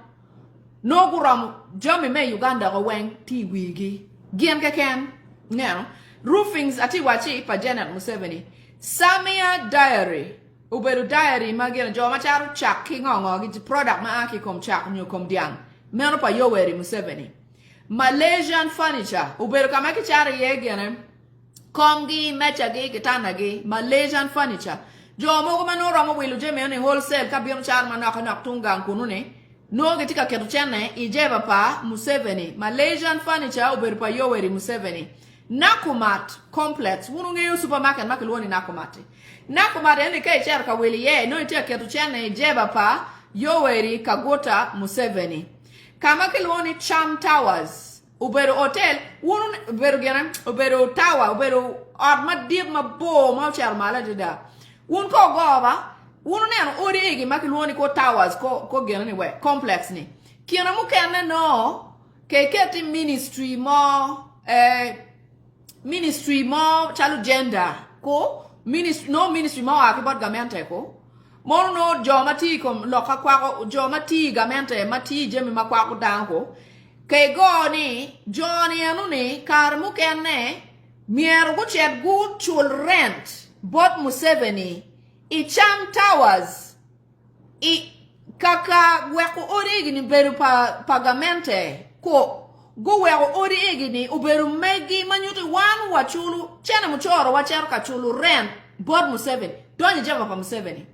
no guram jami me Uganda go weng ti wigi gien ka ken no roofings ati wachi pa Janet Museveni Samia diary uberu diary magena jo macharu chak kingongo gi product ma aki kom chak nyu kom diang meno pa Yoweri Museveni Malaysian furniture uberu kama ki chari yegene komgi mecha gi kitana gi Malaysian furniture jo mo ko manoro mo wilu je me ne wholesale ka bion char manaka nak tungang kunune no getika ketu chene ijeba pa Museveni Malaysian furniture uberu pa Yoweri Museveni Nakumat complex wununge supermarket makeloni Nakumat ene kai cher ka weli ye no itia ketu chene ijeba pa Yoweri Kagota Museveni kama keloni Cham Towers uberu hotel wunun uberu gena uberu tower uberu arma dir ma bo ma cher mala dida wun ko goba wunu ne ori egi makiluoni ko towers ko gena ni we complex ni kiana mu kenne no ke keti ministry mo chalu gender ko ministry mo akibot gamente ko mo no jomati kom loka kwa jomati gamente mati jemi makwa ko dango ke go ni joni anu ni kar mu kenne mier go chet good chul rent bot Museveni I Cham Towers I kaka weko origi ni beru pagamente ko go weko origi ni uberu megi manyuti wanu wachulu chena mchoro wachero kachulu rent bod Museveni donye java pa Museveni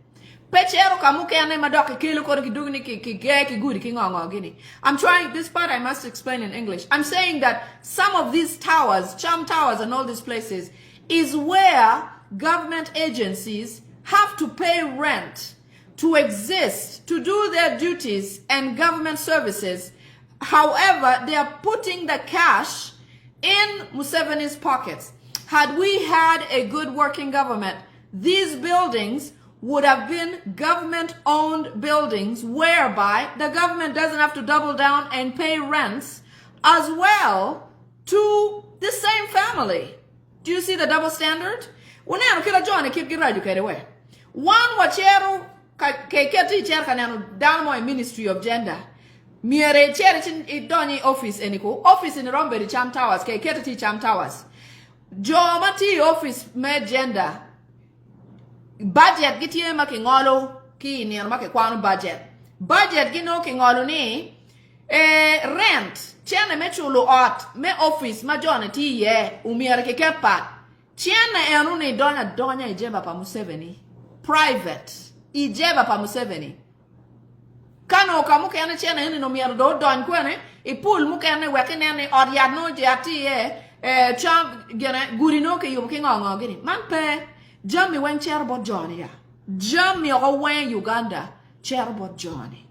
Pechero kamuke ane madoki kilo kore ki dugni ki gay ki gudi ki ngongo gini. I'm trying, this part I must explain in English. I'm saying that some of these towers, charm towers and all these places, is where government agencies have to pay rent to exist, to do their duties and government services. However, they are putting the cash in Museveni's pockets. Had we had a good working government, these buildings would have been government-owned buildings whereby the government doesn't have to double down and pay rents as well to the same family. Do you see the double standard? One wachero keketi chair kanano down Ministry of Gender. Miere chair in Donny office eniko office in Romberi Cham Towers keketi Cham Towers. Jomati office me gender. Budget gitie makingolo ki ni make kwano budget. Budget gino kingolo ni rent chene me chulo ot me office ma jona ti ye umiere ke kepa. Chene enu ni donya ijeba pa Museveni. Private ijeba pa Museveni. Kano kamuke ene chene ni no miere do don kwene I pool muke ene weke nene od yad no jati ye cham gene gurino ke yum kingongo gini. Man pe Jammy went Cherbot Johnny. Jammy Owen Uganda, Cherbot Johnny.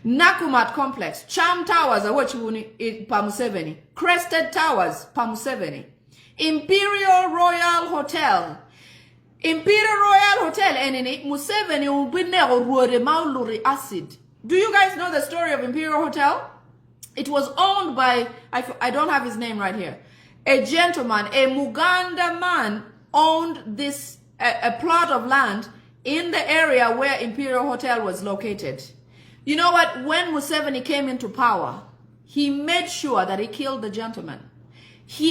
Nakumat Complex, Cham Towers, I watch you Pamuseveni. Crested Towers, Pamuseveni. Imperial Royal Hotel. Imperial Royal Hotel, and Museveni ubinero ruore mauluri acid. Do you guys know the story of Imperial Hotel? It was owned by, I don't have his name right here, a gentleman, a Muganda man, owned this a plot of land in the area where Imperial Hotel was located. You know what? When Museveni came into power, he made sure that he killed the gentleman.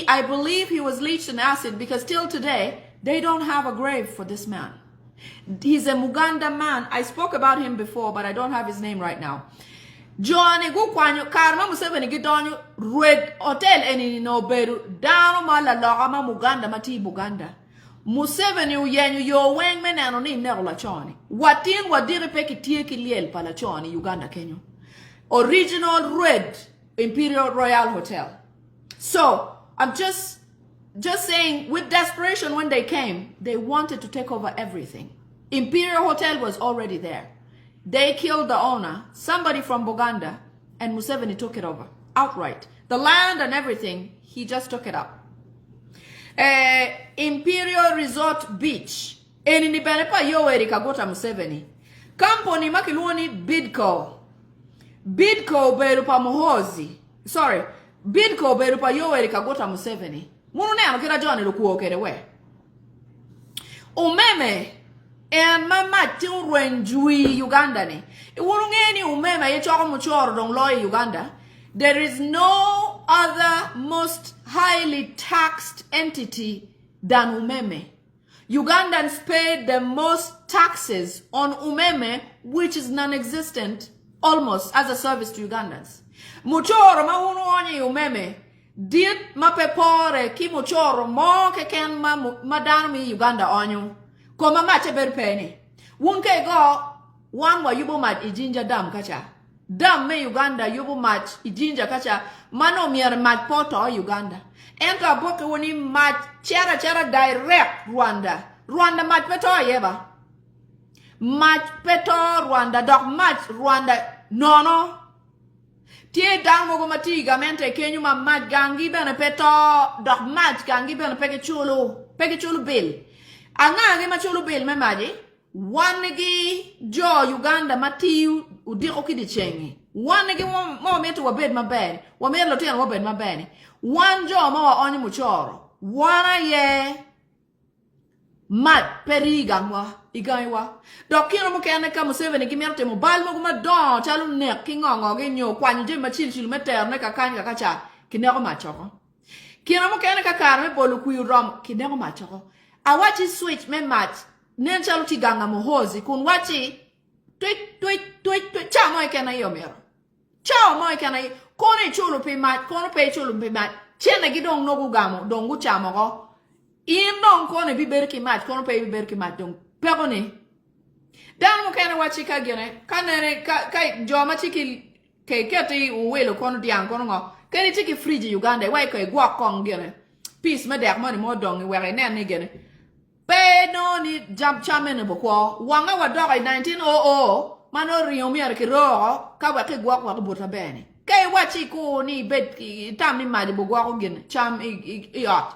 I believe he was leached in acid because till today, they don't have a grave for this man. He's a Muganda man. I spoke about him before, but I don't have his name right now. Johnny go kwanyo karma Museveni gidonyo red hotel eni no beru dano mala logama Muganda mati Buganda. Museveni uyenyu yo weng menano ni nero la choni. Watin wadire peki tieki liel pala choni Uganda Kenya. Original red Imperial Royal Hotel. So I'm just saying with desperation when they came, they wanted to take over everything. Imperial Hotel was already there. They killed the owner, somebody from Buganda, and Museveni took it over outright. The land and everything, he just took it up. Imperial Resort Beach. Eni ni benepa yo erika gota Museveni. Company makiluoni Bidco. Bidco berupa Muhozi. Sorry. Bidco berupa yo erika gota Museveni. Munu ne anokira John lukuo kerewe. Umeme. And mama children Jui Uganda ni. Iwurungeni umeme ye choko muchoro dong loy Uganda. There is no other most highly taxed entity than Umeme. Ugandans paid the most taxes on Umeme, which is non-existent almost as a service to Ugandans. Muchoro maunu onye Umeme. Dit mapepore ki muchoro mo ke ken madanmi Uganda onyo. Koma mache berpeni. Wunke go one wa yubo mat ijinja dam kacha. Dam me Uganda yubo mat ijinja kacha. Mano mier mat poto Uganda. Enta boke woni mat chera direct Rwanda. Rwanda mat peto yeba. Mat peto Rwanda. Dok mat Rwanda nono. Tie dang mogo matiga mente kenyu ma mat gangi bene peto. Dok mat gangi bene peke chulu bill. Angangi ma chulu bill me maji. Wanegi jo Uganda matiu udiko kidi chengi. Wanegi mo metu wabed mabene. Wamer lotian wabed mabene. Wan jo ma wa onyi muchoro. Wana ye mat perigangwa igaiwa. Dokino mukene ka Museveni kimerte mo bal mo kuma don chalu nek kingongo genyo kwanyu je machil meter ne kakanya kacha kineko machoko. Kino mukene ka karme bolu kuyu rom kineko machoko. Awachi switch me mat nen chalu tiganga Muhozi kun wachi tweet cha mo ikena yomero. Cha mo ikena kone chulu pe mat kono pe chulu pe mat chene gidong nogu gamo dongu cha mo go in don kone bi berki mat kono pe bi berki mat dong pegone Dan mo kana wachi ka gene kanere ka joma chiki ke keti uwelo kono diang kono ngo keni chiki friji Uganda wai ko gwa kong gene peace me dek money mo dong were ne ni gene pe no ni jump chamen bo ko wanga wa dog 1900 mano rio mi arki ro ka wa ke gwa ko buta bene ke wachi ko ni bet tam ni madi bo gwa ko gene cham yacht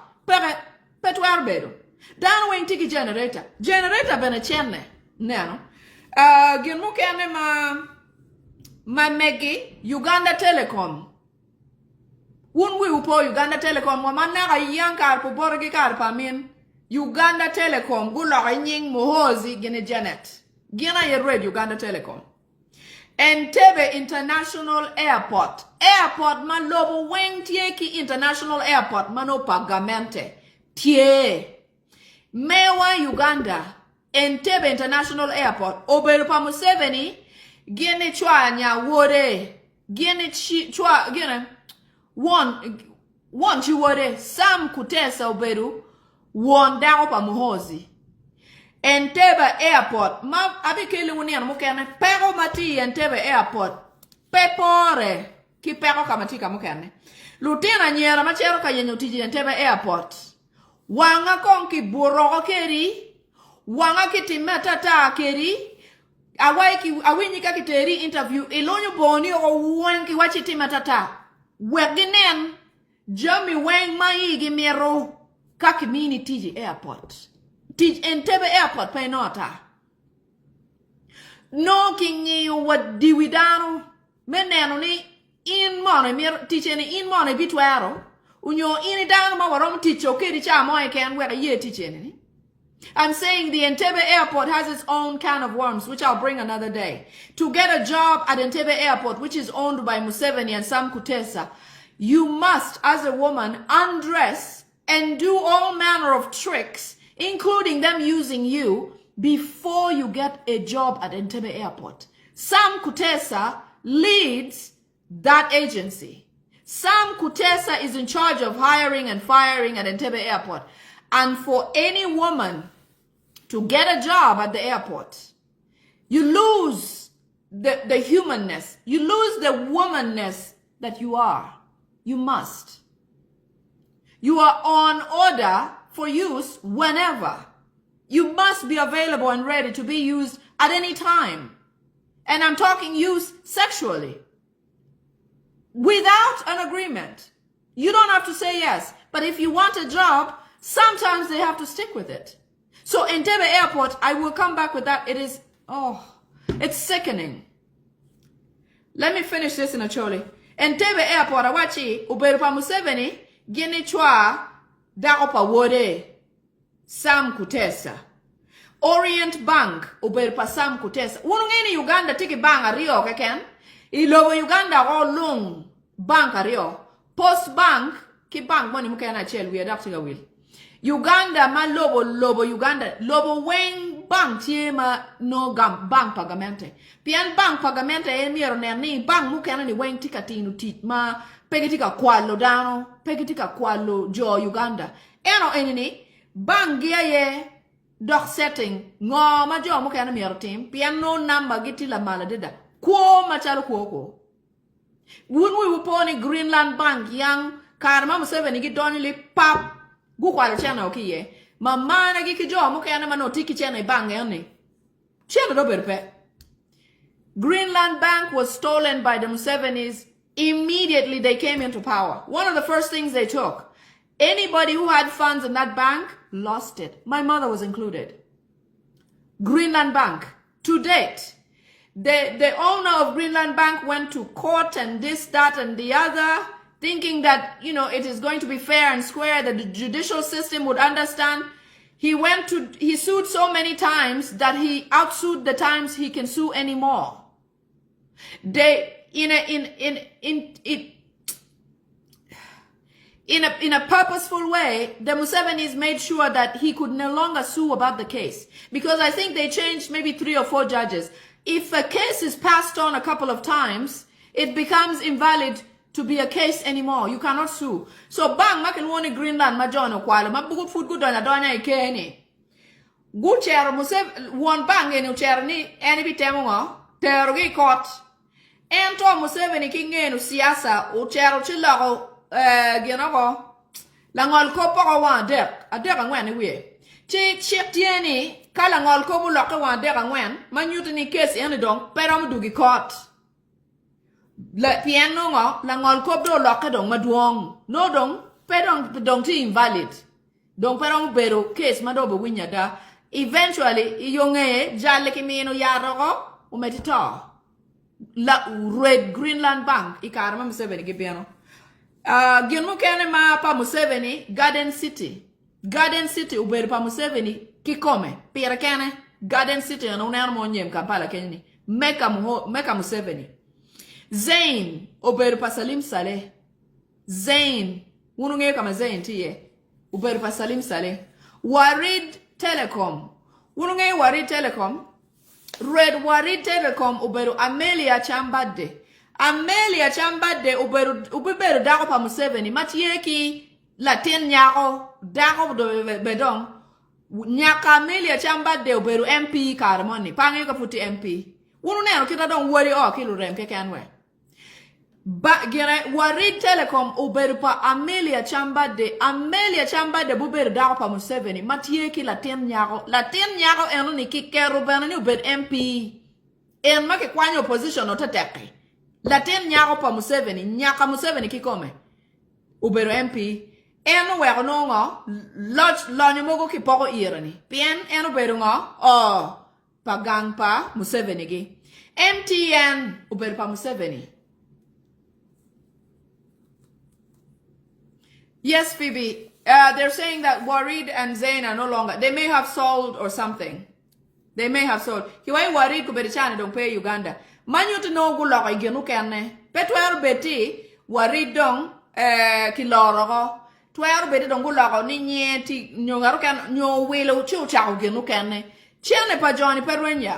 petwar bedo dan wing tiki generator bene chenne neno gin mo kene ma megi Uganda Telecom wun wi upo Uganda Telecom wa manna ga yankar po borgi kar pamin Uganda Telecom gulo ga nying mohozi gene Janet gina ye red Uganda Telecom Entebbe International Airport man lobo weng tieki International Airport mano pagamente tie mewa Uganda Entebbe International Airport obelu pa Museveni gene chwa nya wore gene chwa gene one chi wore Sam Kutesa oberu won dago pa muhozi Entebbe Airport ma abikele woni an mukene pero mati Entebbe Airport pepore ki pero kamati kamukene lutena nyera machero ka yenyo tiji Entebbe Airport wanga konki buroko keri wanga kitimeta ta keri awinyi ka kiteri interview ilonyo boni o wenki wachitimeta ta weginen jami weng mai gi mero ka kimini tiji airport tij Entebbe Airport pa nota no kinyi wadi widano meneno ni in mone mir ticheni in mone bitwaro unyo ini dano ma warom ticho kedi cha mo ken wega ye ticheni I'm saying the Entebbe Airport has its own can of worms, which I'll bring another day. To get a job at Entebbe Airport, which is owned by Museveni and Sam Kutesa, you must, as a woman, undress and do all manner of tricks, including them using you, before you get a job at Entebbe Airport. Sam Kutesa leads that agency. Sam Kutesa is in charge of hiring and firing at Entebbe Airport. And for any woman to get a job at the airport, you lose the humanness. You lose the womanness that you are. You must. You are on order for use whenever. You must be available and ready to be used at any time. And I'm talking use sexually. Without an agreement. You don't have to say yes. But if you want a job, sometimes they have to stick with it. So Entebbe Airport, I will come back with that. It is, it's sickening. Let me finish this in a choli. Entebbe Airport, awachi, uberupa Museveni, gini chwa, da opa wode, Sam Kutesa. Orient Bank, uberupa Sam Kutesa. Unungeni Uganda tiki bank ario, keken? Ilobo Uganda all long bank ario. Post Bank, ki bank money mukena chel, we adapting a will. Uganda ma lobo Uganda lobo weng bank tiema no gam bank pagamente pian bank pagamente e miero ni bank mukena ni weng tika tinu tit ma pegitika kwalo dano pegitika kwalo jo Uganda eno enini bank gia ye doc setting ngo ma jo mukena miero tim pian no number gitila mala deda ko machalo ko wun wi uponi Greenland Bank yang karma Museveni gidoni li pap gukwala chana okiye mamana gikijo mukena manotiki chana bang ene chana do berpe. Greenland Bank was stolen by the Musevenis immediately they came into power. One of the first things they took, anybody who had funds in that bank lost it. My mother was included. Greenland Bank, to date, the owner of Greenland Bank went to court and this, that, and the other, thinking that, it is going to be fair and square, that the judicial system would understand. He sued so many times that he outsued the times he can sue anymore. In a purposeful way, the Musevenis made sure that he could no longer sue about the case. Because I think they changed maybe 3 or 4 judges. If a case is passed on a couple of times, it becomes invalid to be a case anymore. You cannot sue. So bang, makin woni Greenland ma jono kwala, ma bugu food good on a donya ikeni. gu chero Museveni won bange ni chero ni eni bitemo ngo tero gi court ento Museveni ki ngenu siasa u chero chilago ginogo la ngol ko poko wan adek angwen ni wie chi tieni kala ngol ko bu lokko wan adek angwen manyuti ni case eni dong pero mu dugi court la piano ngo la ngol ko do lokko dong maduong no dong pero dong ti invalid dong pero mu bero case mado bo winya da eventually yonge jalle ki mino yarogo umetito la red Greenland Bank ikarama Museveni ki piano Gilmu kene ma pa Museveni Garden City uberi pa Museveni kikome pira kene Garden City no nero mo nyem Kampala kenni meka Museveni Zain uberi pa Salim Saleh Zain ununge kama Zain tiye uberi pa Salim Saleh Warid Telecom ununge Warid Telecom Red Warid Telecom uberu Amelia Chambade uberu dago pa Museveni matieki Latin nyako dago do bedong nyaka Amelia Chambade uberu MP karmoni pange ka futi MP unu nero kita don wori o kilu rem ke kanwe ba gere Warid Telecom uberu pa Amelia Chambade buberu dago pa Museveni matieki Latin nyako eno ni kikeru bana ni uberu MP en make kwanya opposition otateke Latin nyako pa Museveni nyaka Museveni kikome uberu MP eno wego no ngo lonyo mogo ki poko irani pien eno uberu ngo pagang pa Museveni gi MTN uberu pa Museveni. Yes, Phoebe. They're saying that Warid and Zain are no longer. They may have sold or something. They may have sold. Kiwai Warid kuberichane don't pay Uganda. Manyuti no guloko igenu kenne. Petwer beti Warid dong kilorogo. Twer beti dong guloko ni nyeti nyongaru kan nyo welo chu chao genu kenne. Chiane pa Johnny Perwenya.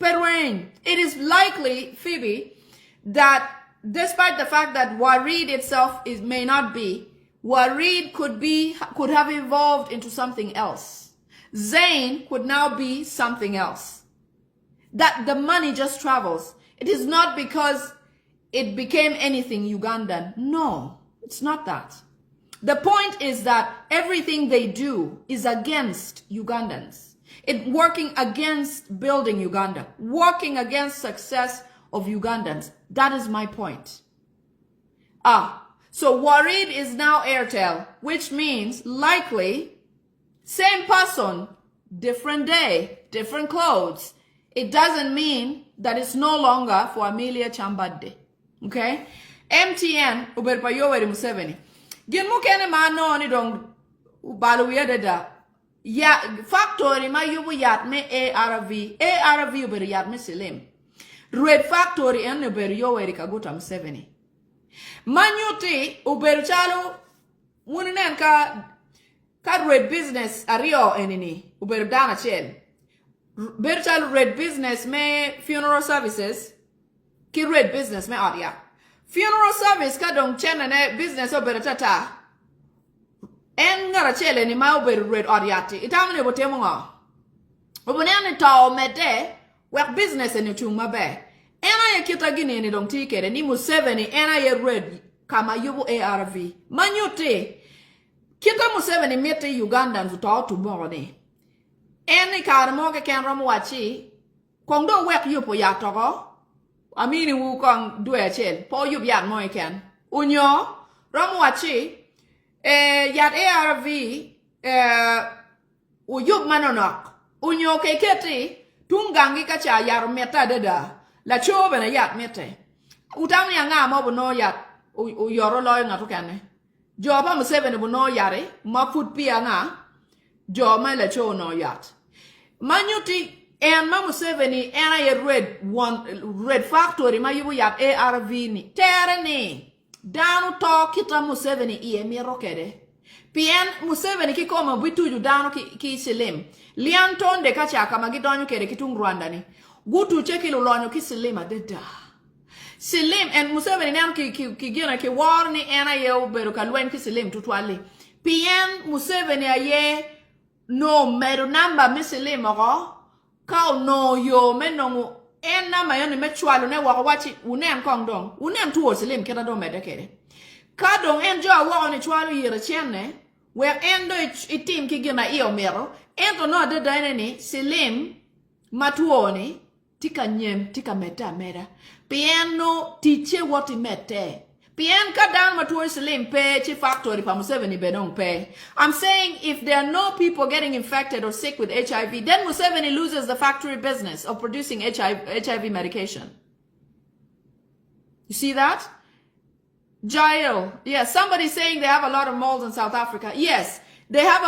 It is likely, Phoebe, that despite the fact that Warid itself may not be, Warid could have evolved into something else. Zain could now be something else. That the money just travels. It is not because it became anything Ugandan. No, it's not that. The point is that everything they do is against Ugandans. It's working against building Uganda, working against success of Ugandans. That is my point. So Warid is now Airtel, which means likely same person, different day, different clothes. It doesn't mean that it's no longer for Amelia Chambade. Okay? MTN, uberpa yoweri Museveni. Gin mukene ma no ni dong baluya deda. Ya factory ma yubu yat me ARV uber yat me Selim. Red factory en uber yoweri kaguta Museveni. Manyuti uber chalo wunen ka red business ario enini uber dana chel. Berchal red business me funeral services ki red business me aria. Funeral service ka dong chena ne business uber tata. En ngara chele ni ma uber red ariati. Itamane botemo nga. Ubunene tao mede work business eni chuma be. Ena ye kita gini ni dong tikere ni Museveni ena ye red kama yubu ARV. Manyuti kita Museveni mete Ugandans utao tumone. Eni karamo ke ken ramu wachi kong do wek yupo yatogo. Amini wu kong dwe chel po yup yat mo ken. Unyo ramu wachi yat ARV u yup manonok. Unyo ke keti tungangi kacha yar meta deda. La chobe na yat mete. Utami nga mo no yat u yoro loy ngatu kene. Joba Museveni bu no yare ma fut pia nga jo ma la cho no yat. Manyuti en ma Museveni ena ye red factory ma yubu yat ARV ni. Tere ni. Danu to kita Museveni iye mi rokede. Pien Museveni ki koma bituju danu ki Selim. Liantonde kacha kama gidonyo kede kitung Rwanda ni. Gutu cheki lolonyo ki Selim adeda. Selim en Museveni nan ki gina ki warni ena ye uberu kalwen ki Selim tutwali. Pien Museveni aye no meru number misili moko ka no yo menongu en number yo ni mechwalu ne wako wachi unen kong dong unen tuwo silim kena do medekere ka dong en jo wako ni chwalu yire chene where en do itim kigina iyo mero en to no de daine ni silim matuoni tika nyem tika meta mera piano tiche woti mete Pien ka down matuo silim pe chi factory pa Museveni benong pe. I'm saying if there are no people getting infected or sick with HIV, then Museveni loses the factory business of producing HIV medication. You see that? Jail. Yes, somebody's saying they have a lot of malls in South Africa. Yes, they have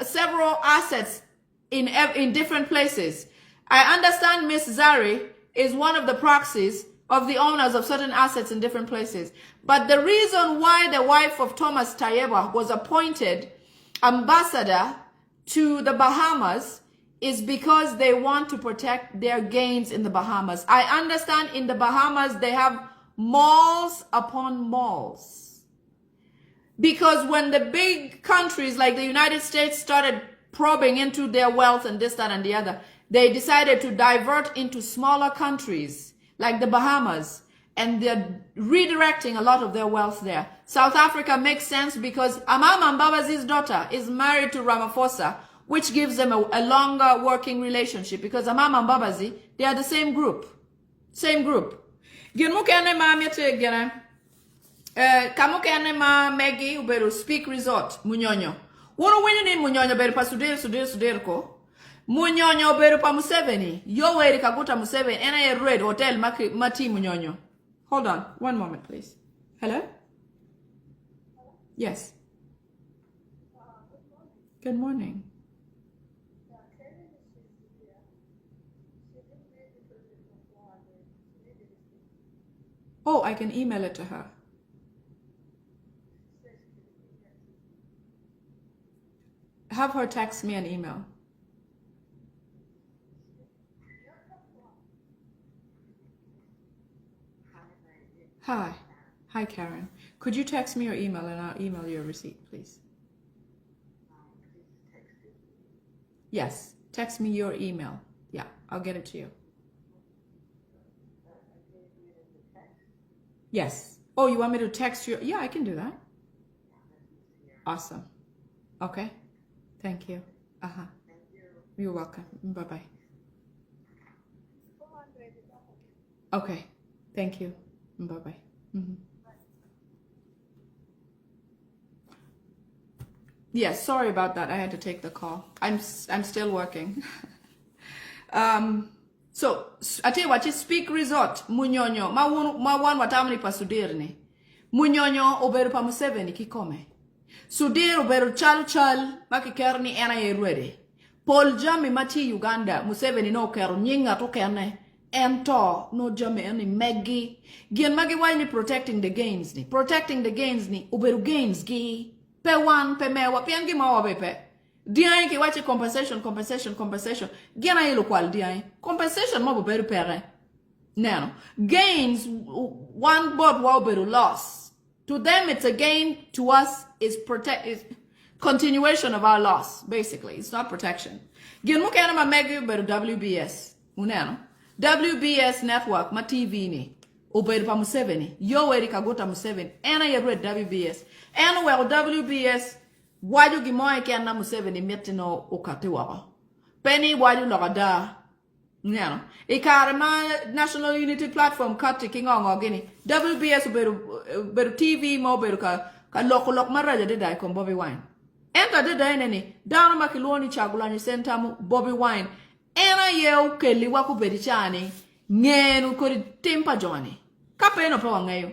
several assets in different places. I understand Miss Zari is one of the proxies of the owners of certain assets in different places. But the reason why the wife of Thomas Tayeba was appointed ambassador to the Bahamas is because they want to protect their gains in the Bahamas. I understand in the Bahamas they have malls upon malls. Because when the big countries like the United States started probing into their wealth and this, that, and the other, they decided to divert into smaller countries like the Bahamas, and they're redirecting a lot of their wealth there. South Africa makes sense because Amama Mbabazi's daughter is married to Ramaphosa, which gives them a longer working relationship because Amama Mbabazi, they are the same group. Same group. Ginmukene ma miete gene. Kamukene ma Megi uberu speak resort, Munyonyo. Wunu winni Munyonyo beru pa sudir ko. Munyonyo beru pa Museveni. Yo weri kaguta Museveni. And I read hotel mati Munyonyo. Hold on. One moment, please. Hello? Yes. Good morning. Oh, I can email it to her. Have her text me an email. Hi. Hi, Karen. Could you text me your email and I'll email you a receipt, please? Yes. Text me your email. Yeah, I'll get it to you. Yes. Oh, you want me to text you? Yeah, I can do that. Awesome. Okay. Thank you. Uh-huh. You're welcome. Bye-bye. Okay. Thank you. Bye-bye. Mm-hmm. Yes, sorry about that. I had to take the call. I'm still working. So, ati wachi speak resort Munyonyo ma wan watamni pa Sudir ni. Munyonyo oberu pa Museveni kikome. Sudir oberu chal makikerni ena yerwede. Paul Jami mati Uganda Museveni no keru nyinga to kerne. Ento no Jami eni Meggi. Gien magi why ni protecting the gains ni. Protecting the gains ni oberu gains gi. Pe wan pe mewa pe angi mawa bepe. Diain ki wachi compensation. Gena yelo kwal diain. Compensation mo beru pere. No. Gains one board wa beru loss. To them it's a gain, to us is continuation of our loss, basically. It's not protection. Gien mo kena ma megi beru WBS. Uneno. WBS network ma TV ni. Oberu pa Museveni. Yo eri kagota Museveni. Ena yeru WBS. And well, WBS, waju gimoy ke na Museveni metino okate wako. Penny waju logada. Nyano. Ikarema National Unity Platform kati kingongo gini. WBS beru TV mo beru ka lok maraja de dai kon Bobby Wine. Enta de dai neni. Down makiloni chagulani sentamu Bobby Wine. Ena yeu keli waku berichani. Ngenu kuri timpa joani. Kapeno pa wangayo.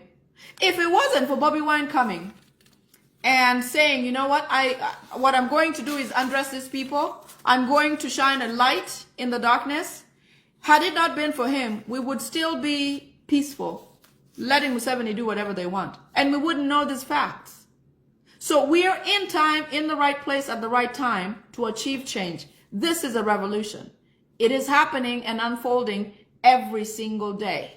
If it wasn't for Bobby Wine coming and saying, you know what, what I'm going to do is undress these people. I'm going to shine a light in the darkness. Had it not been for him, we would still be peaceful, letting Museveni do whatever they want. And we wouldn't know these facts. So we are in time, in the right place at the right time to achieve change. This is a revolution. It is happening and unfolding every single day.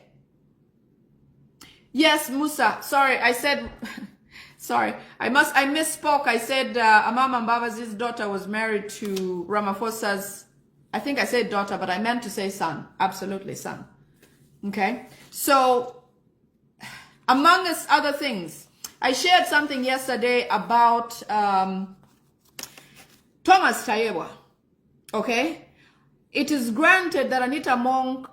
Yes, Musa, sorry, I said... Sorry, I misspoke. I said Amama Mbabazi's daughter was married to Ramaphosa's, I think I said daughter, but I meant to say son. Absolutely son. Okay? So, among other things, I shared something yesterday about Thomas Tayebwa. Okay? It is granted that Anita Mong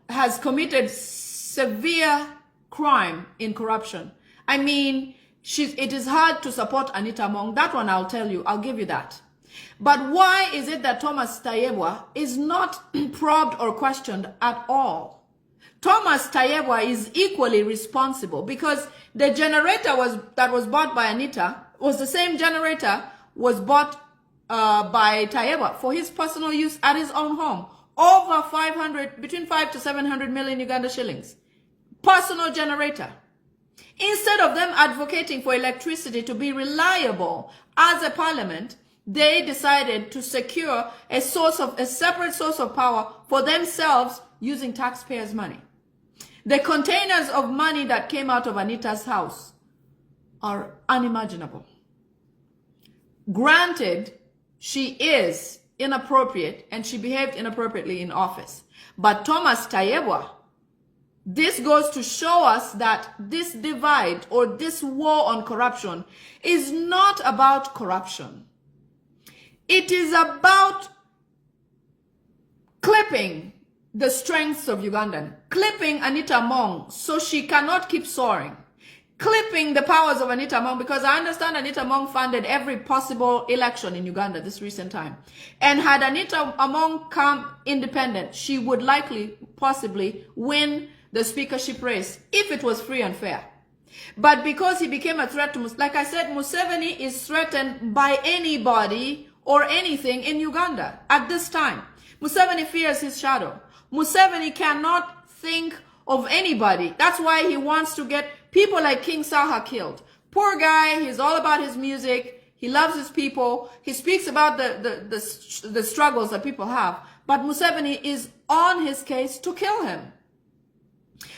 has committed severe crime in corruption. I mean, it is hard to support Anita Mong. That one I'll tell you. I'll give you that. But why is it that Thomas Tayebwa is not probed or questioned at all? Thomas Tayebwa is equally responsible because the generator that was bought by Anita was the same generator was bought by Tayebwa for his personal use at his own home. Over between 5 to 700 million Uganda shillings. Personal generator. Instead of them advocating for electricity to be reliable as a parliament, they decided to secure a separate source of power for themselves using taxpayers' money. The containers of money that came out of Anita's house are unimaginable. Granted, she is inappropriate and she behaved inappropriately in office. But Thomas Tayebwa, this goes to show us that this divide or this war on corruption is not about corruption. It is about clipping the strengths of Ugandan, clipping Anita Mong so she cannot keep soaring, clipping the powers of Anita Mong, because I understand Anita Mong funded every possible election in Uganda this recent time. And had Anita Mong come independent, she would likely, possibly win the speakership race if it was free and fair. But because he became a threat to, like I said, Museveni is threatened by anybody or anything in Uganda at this time. Museveni fears his shadow. Museveni cannot think of anybody. That's why he wants to get people like King Saha killed. Poor guy, he's all about his music. He loves his people. He speaks about the struggles that people have. But Museveni is on his case to kill him.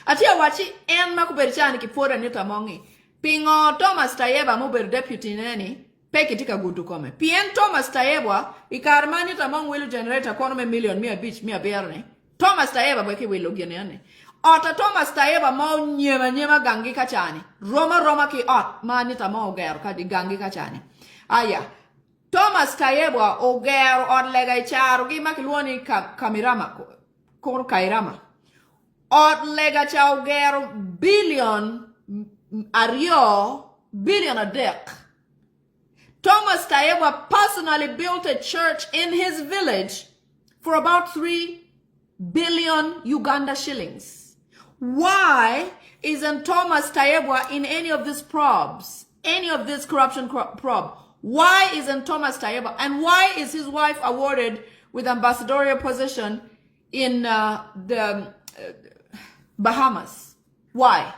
Atia wachi en makuberichani kipora nita mongi. Pingo Thomas Tayebwa muber deputy neni. Peki tika gudu kome. Pien Thomas Tayebwa ikarmani tamong wilu generator konome million mia beach mia berne. Thomas Tayebwa bweki wilu gene. Ota Thomas Tayebwa mau nyema gangi kachani. Roma ki ot mani tamong oger kadi gangi kachani. Aya. Thomas Tayebwa oger ot lega icharu gi makiluoni kamirama kono kairama. Ot lega cha oger billion a dek. Thomas Tayebwa personally built a church in his village for about 3 billion Uganda shillings. Why isn't Thomas Tayebwa in any of these probes, any of this corruption probe? Why isn't Thomas Tayebwa? And why is his wife awarded with ambassadorial position in the Bahamas? Why?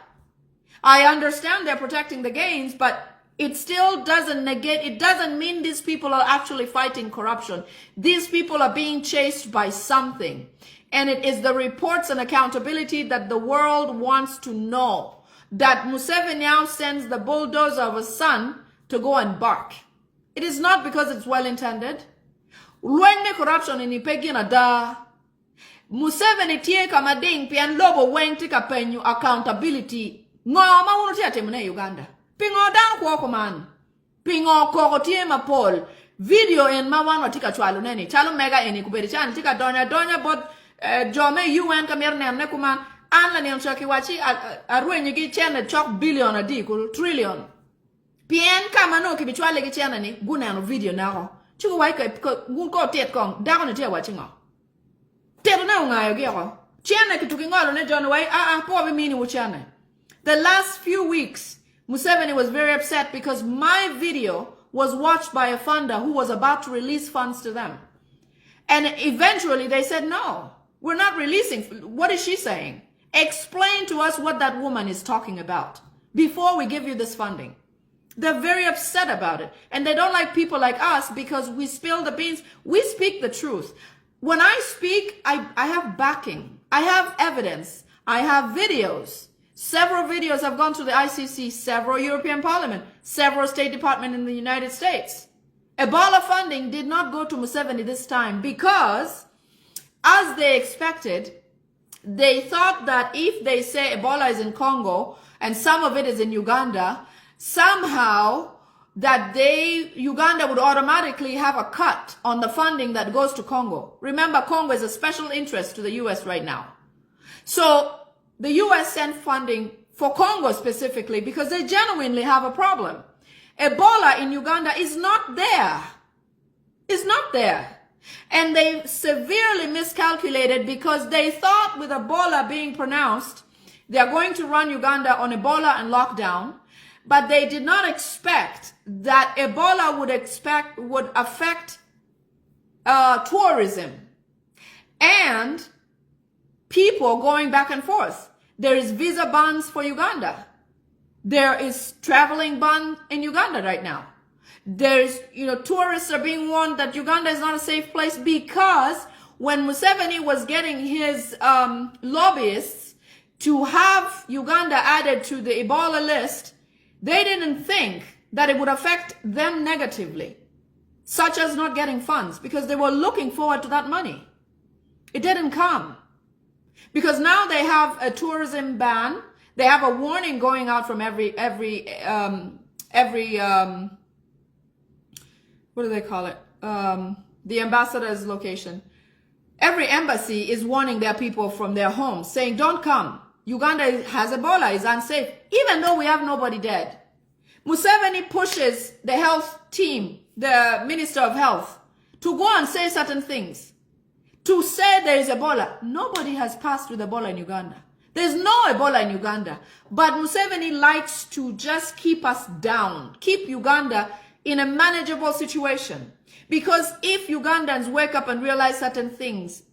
I understand they're protecting the gains, but it still doesn't negate, it doesn't mean these people are actually fighting corruption. These people are being chased by something. And it is the reports and accountability that the world wants to know. That Museveni now sends the bulldozer of a son to go and bark. It is not because it's well intended. When the corruption in Ipegina da, Museveni tie kamading pian lobo weng tika penyu accountability. Ngoma uno tia temune Uganda. Pingo dan kwa man. Pingo koko tie mapol. Video en mawan watika chwalu neni. Chalo mega eni kuberi chan tika donya bod jome UN kamer ne kuman. Anla ni mchaki wachi arwe nyigi chene chok billion a di kulu trillion. Pien kama no kibichwale gi chene ni guna no video na ho. Chuko wai ko tiet kong dago ne tia wachi ngo. Tiet na ungayo gi ho. Chene kituki ngolo ne John wai po be mini uchane. The last few weeks Museveni was very upset because my video was watched by a funder who was about to release funds to them. And eventually they said, no, we're not releasing. What is she saying? Explain to us what that woman is talking about before we give you this funding. They're very upset about it. And they don't like people like us because we spill the beans. We speak the truth. When I speak, I have backing. I have evidence. I have videos. Several videos have gone to the ICC, several European Parliament, several State Department in the United States. Ebola funding did not go to Museveni this time because, as they expected, they thought that if they say Ebola is in Congo and some of it is in Uganda, somehow that Uganda would automatically have a cut on the funding that goes to Congo. Remember, Congo is a special interest to the US right now. So the US sent funding for Congo specifically because they genuinely have a problem. Ebola in Uganda is not there. It's not there. And they severely miscalculated because they thought with Ebola being pronounced, they are going to run Uganda on Ebola and lockdown. But they did not expect that Ebola would affect tourism and people going back and forth. There is visa bans for Uganda. There is traveling ban in Uganda right now. There's, tourists are being warned that Uganda is not a safe place because when Museveni was getting his lobbyists to have Uganda added to the Ebola list, they didn't think that it would affect them negatively, such as not getting funds, because they were looking forward to that money. It didn't come. Because now they have a tourism ban. They have a warning going out from every what do they call it? The ambassador's location. Every embassy is warning their people from their homes, saying, don't come. Uganda has Ebola, is unsafe, even though we have nobody dead. Museveni pushes the health team, the Minister of Health, to go and say certain things. To say there is Ebola. Nobody has passed with Ebola in Uganda. There's no Ebola in Uganda. But Museveni likes to just keep us down, keep Uganda in a manageable situation. Because if Ugandans wake up and realize certain things,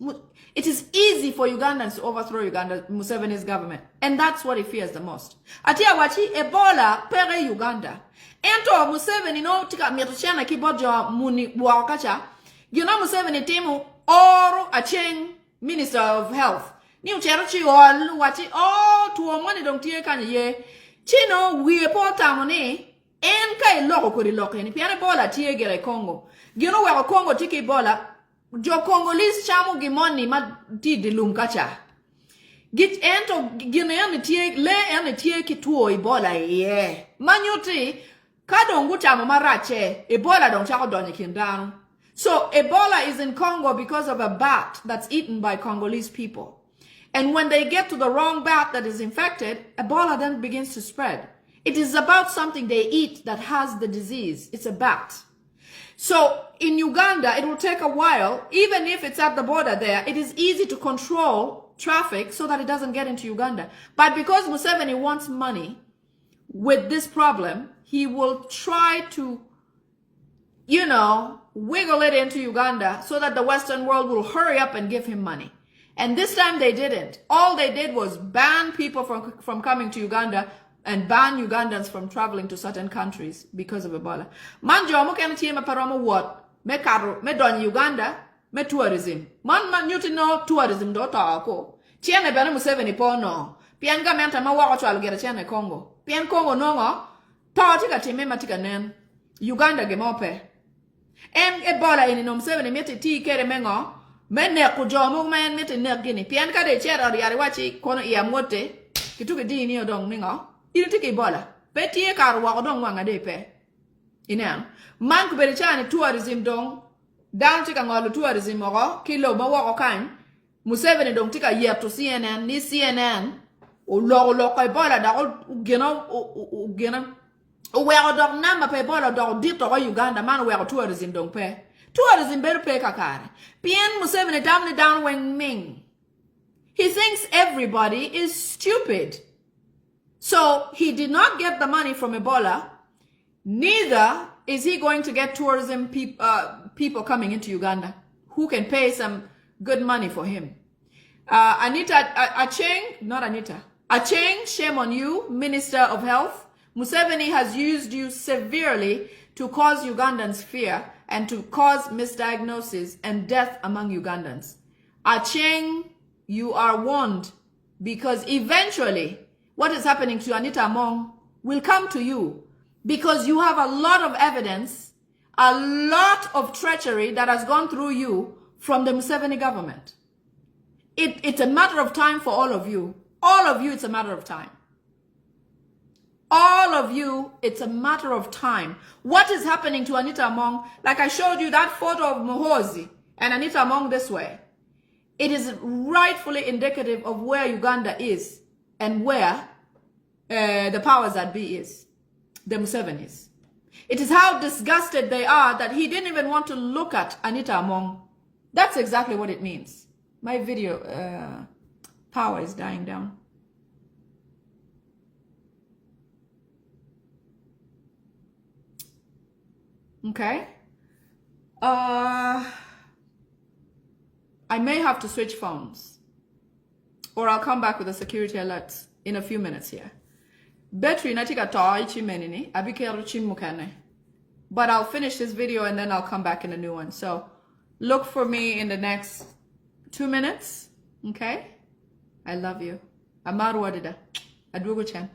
it is easy for Ugandans to overthrow Museveni's government. And that's what he fears the most. Atia wachi Ebola pere Uganda. Ento Museveni no tika mituchana kibojo muni wakacha. Gina Museveni timu oro acheng Minister of Health. Ni ucherochi ol wachi tuo mwani dong tie kanye ye. Chino wiepo tamone en kai loko kuri loko ni piane Ebola tie gere Congo. Gino wa Congo tiki Ebola. Jo Congolese chamu gimoni ma di lumkacha. Git ento gine tie le tie kituo Ebola ye. Manyuti kadongu chamu marache Ebola dong chako donye kindano. So Ebola is in Congo because of a bat that's eaten by Congolese people. And when they get to the wrong bat that is infected, Ebola then begins to spread. It is about something they eat that has the disease. It's a bat. So in Uganda, it will take a while. Even if it's at the border there, it is easy to control traffic so that it doesn't get into Uganda. But because Museveni wants money with this problem, he will try to, wiggle it into Uganda so that the Western world will hurry up and give him money. And this time they didn't. All they did was ban people from coming to Uganda and ban Ugandans from traveling to certain countries because of Ebola. Manjo mo kena chie paromo what? Me karo, me don Uganda, me tourism. Man nyuti no tourism do ta ako. Chiene bana Museveni po no. Pian gamenta ma wako chwa lugera chiene Congo. Pian Congo no ngo. Ta tika time matika nen. Uganda gemope. En Ebola ini no Museveni meti ti kere mengo. Men ne kujomo men meti ne gini. Pian ka de chera yari wachi kono iya mote. Kituke di ni odong ningo. Ili tiki Ebola. Pe tiye karu wako dong wanga de pe. Ina. Man kubere chani tourism dong. Down tika ngolo tourism wako. Kilo ba wako kan. Museveni dong tika yep to CNN. Ni CNN. O loko Ebola da o gena. O weko dong namba pe Ebola dong dito ko Uganda. Man weko tourism dong pe. Tourism beru pe kakare. Pien Museveni damni down weng ming. He thinks everybody is stupid. So he did not get the money from Ebola. Neither is he going to get tourism people coming into Uganda who can pay some good money for him. Acheng, shame on you, Minister of Health. Museveni has used you severely to cause Ugandans fear and to cause misdiagnosis and death among Ugandans. Acheng, you are warned because eventually what is happening to Anita Among will come to you, because you have a lot of evidence, a lot of treachery that has gone through you from the Museveni government. It's a matter of time for all of you. All of you, it's a matter of time. All of you, it's a matter of time. What is happening to Anita Among? Like I showed you that photo of Muhoozi and Anita Among this way. It is rightfully indicative of where Uganda is and where the powers that be is, the Musevenis. It is how disgusted they are that he didn't even want to look at Anita Among. That's exactly what it means. My video power is dying down. Okay. I may have to switch phones, or I'll come back with a security alert in a few minutes here. Battery natika toy chimenini abikeru chimukane. But I'll finish this video and then I'll come back in a new one. So look for me in the next 2 minutes. Okay? I love you. Amaru Adida. Adugo Chan.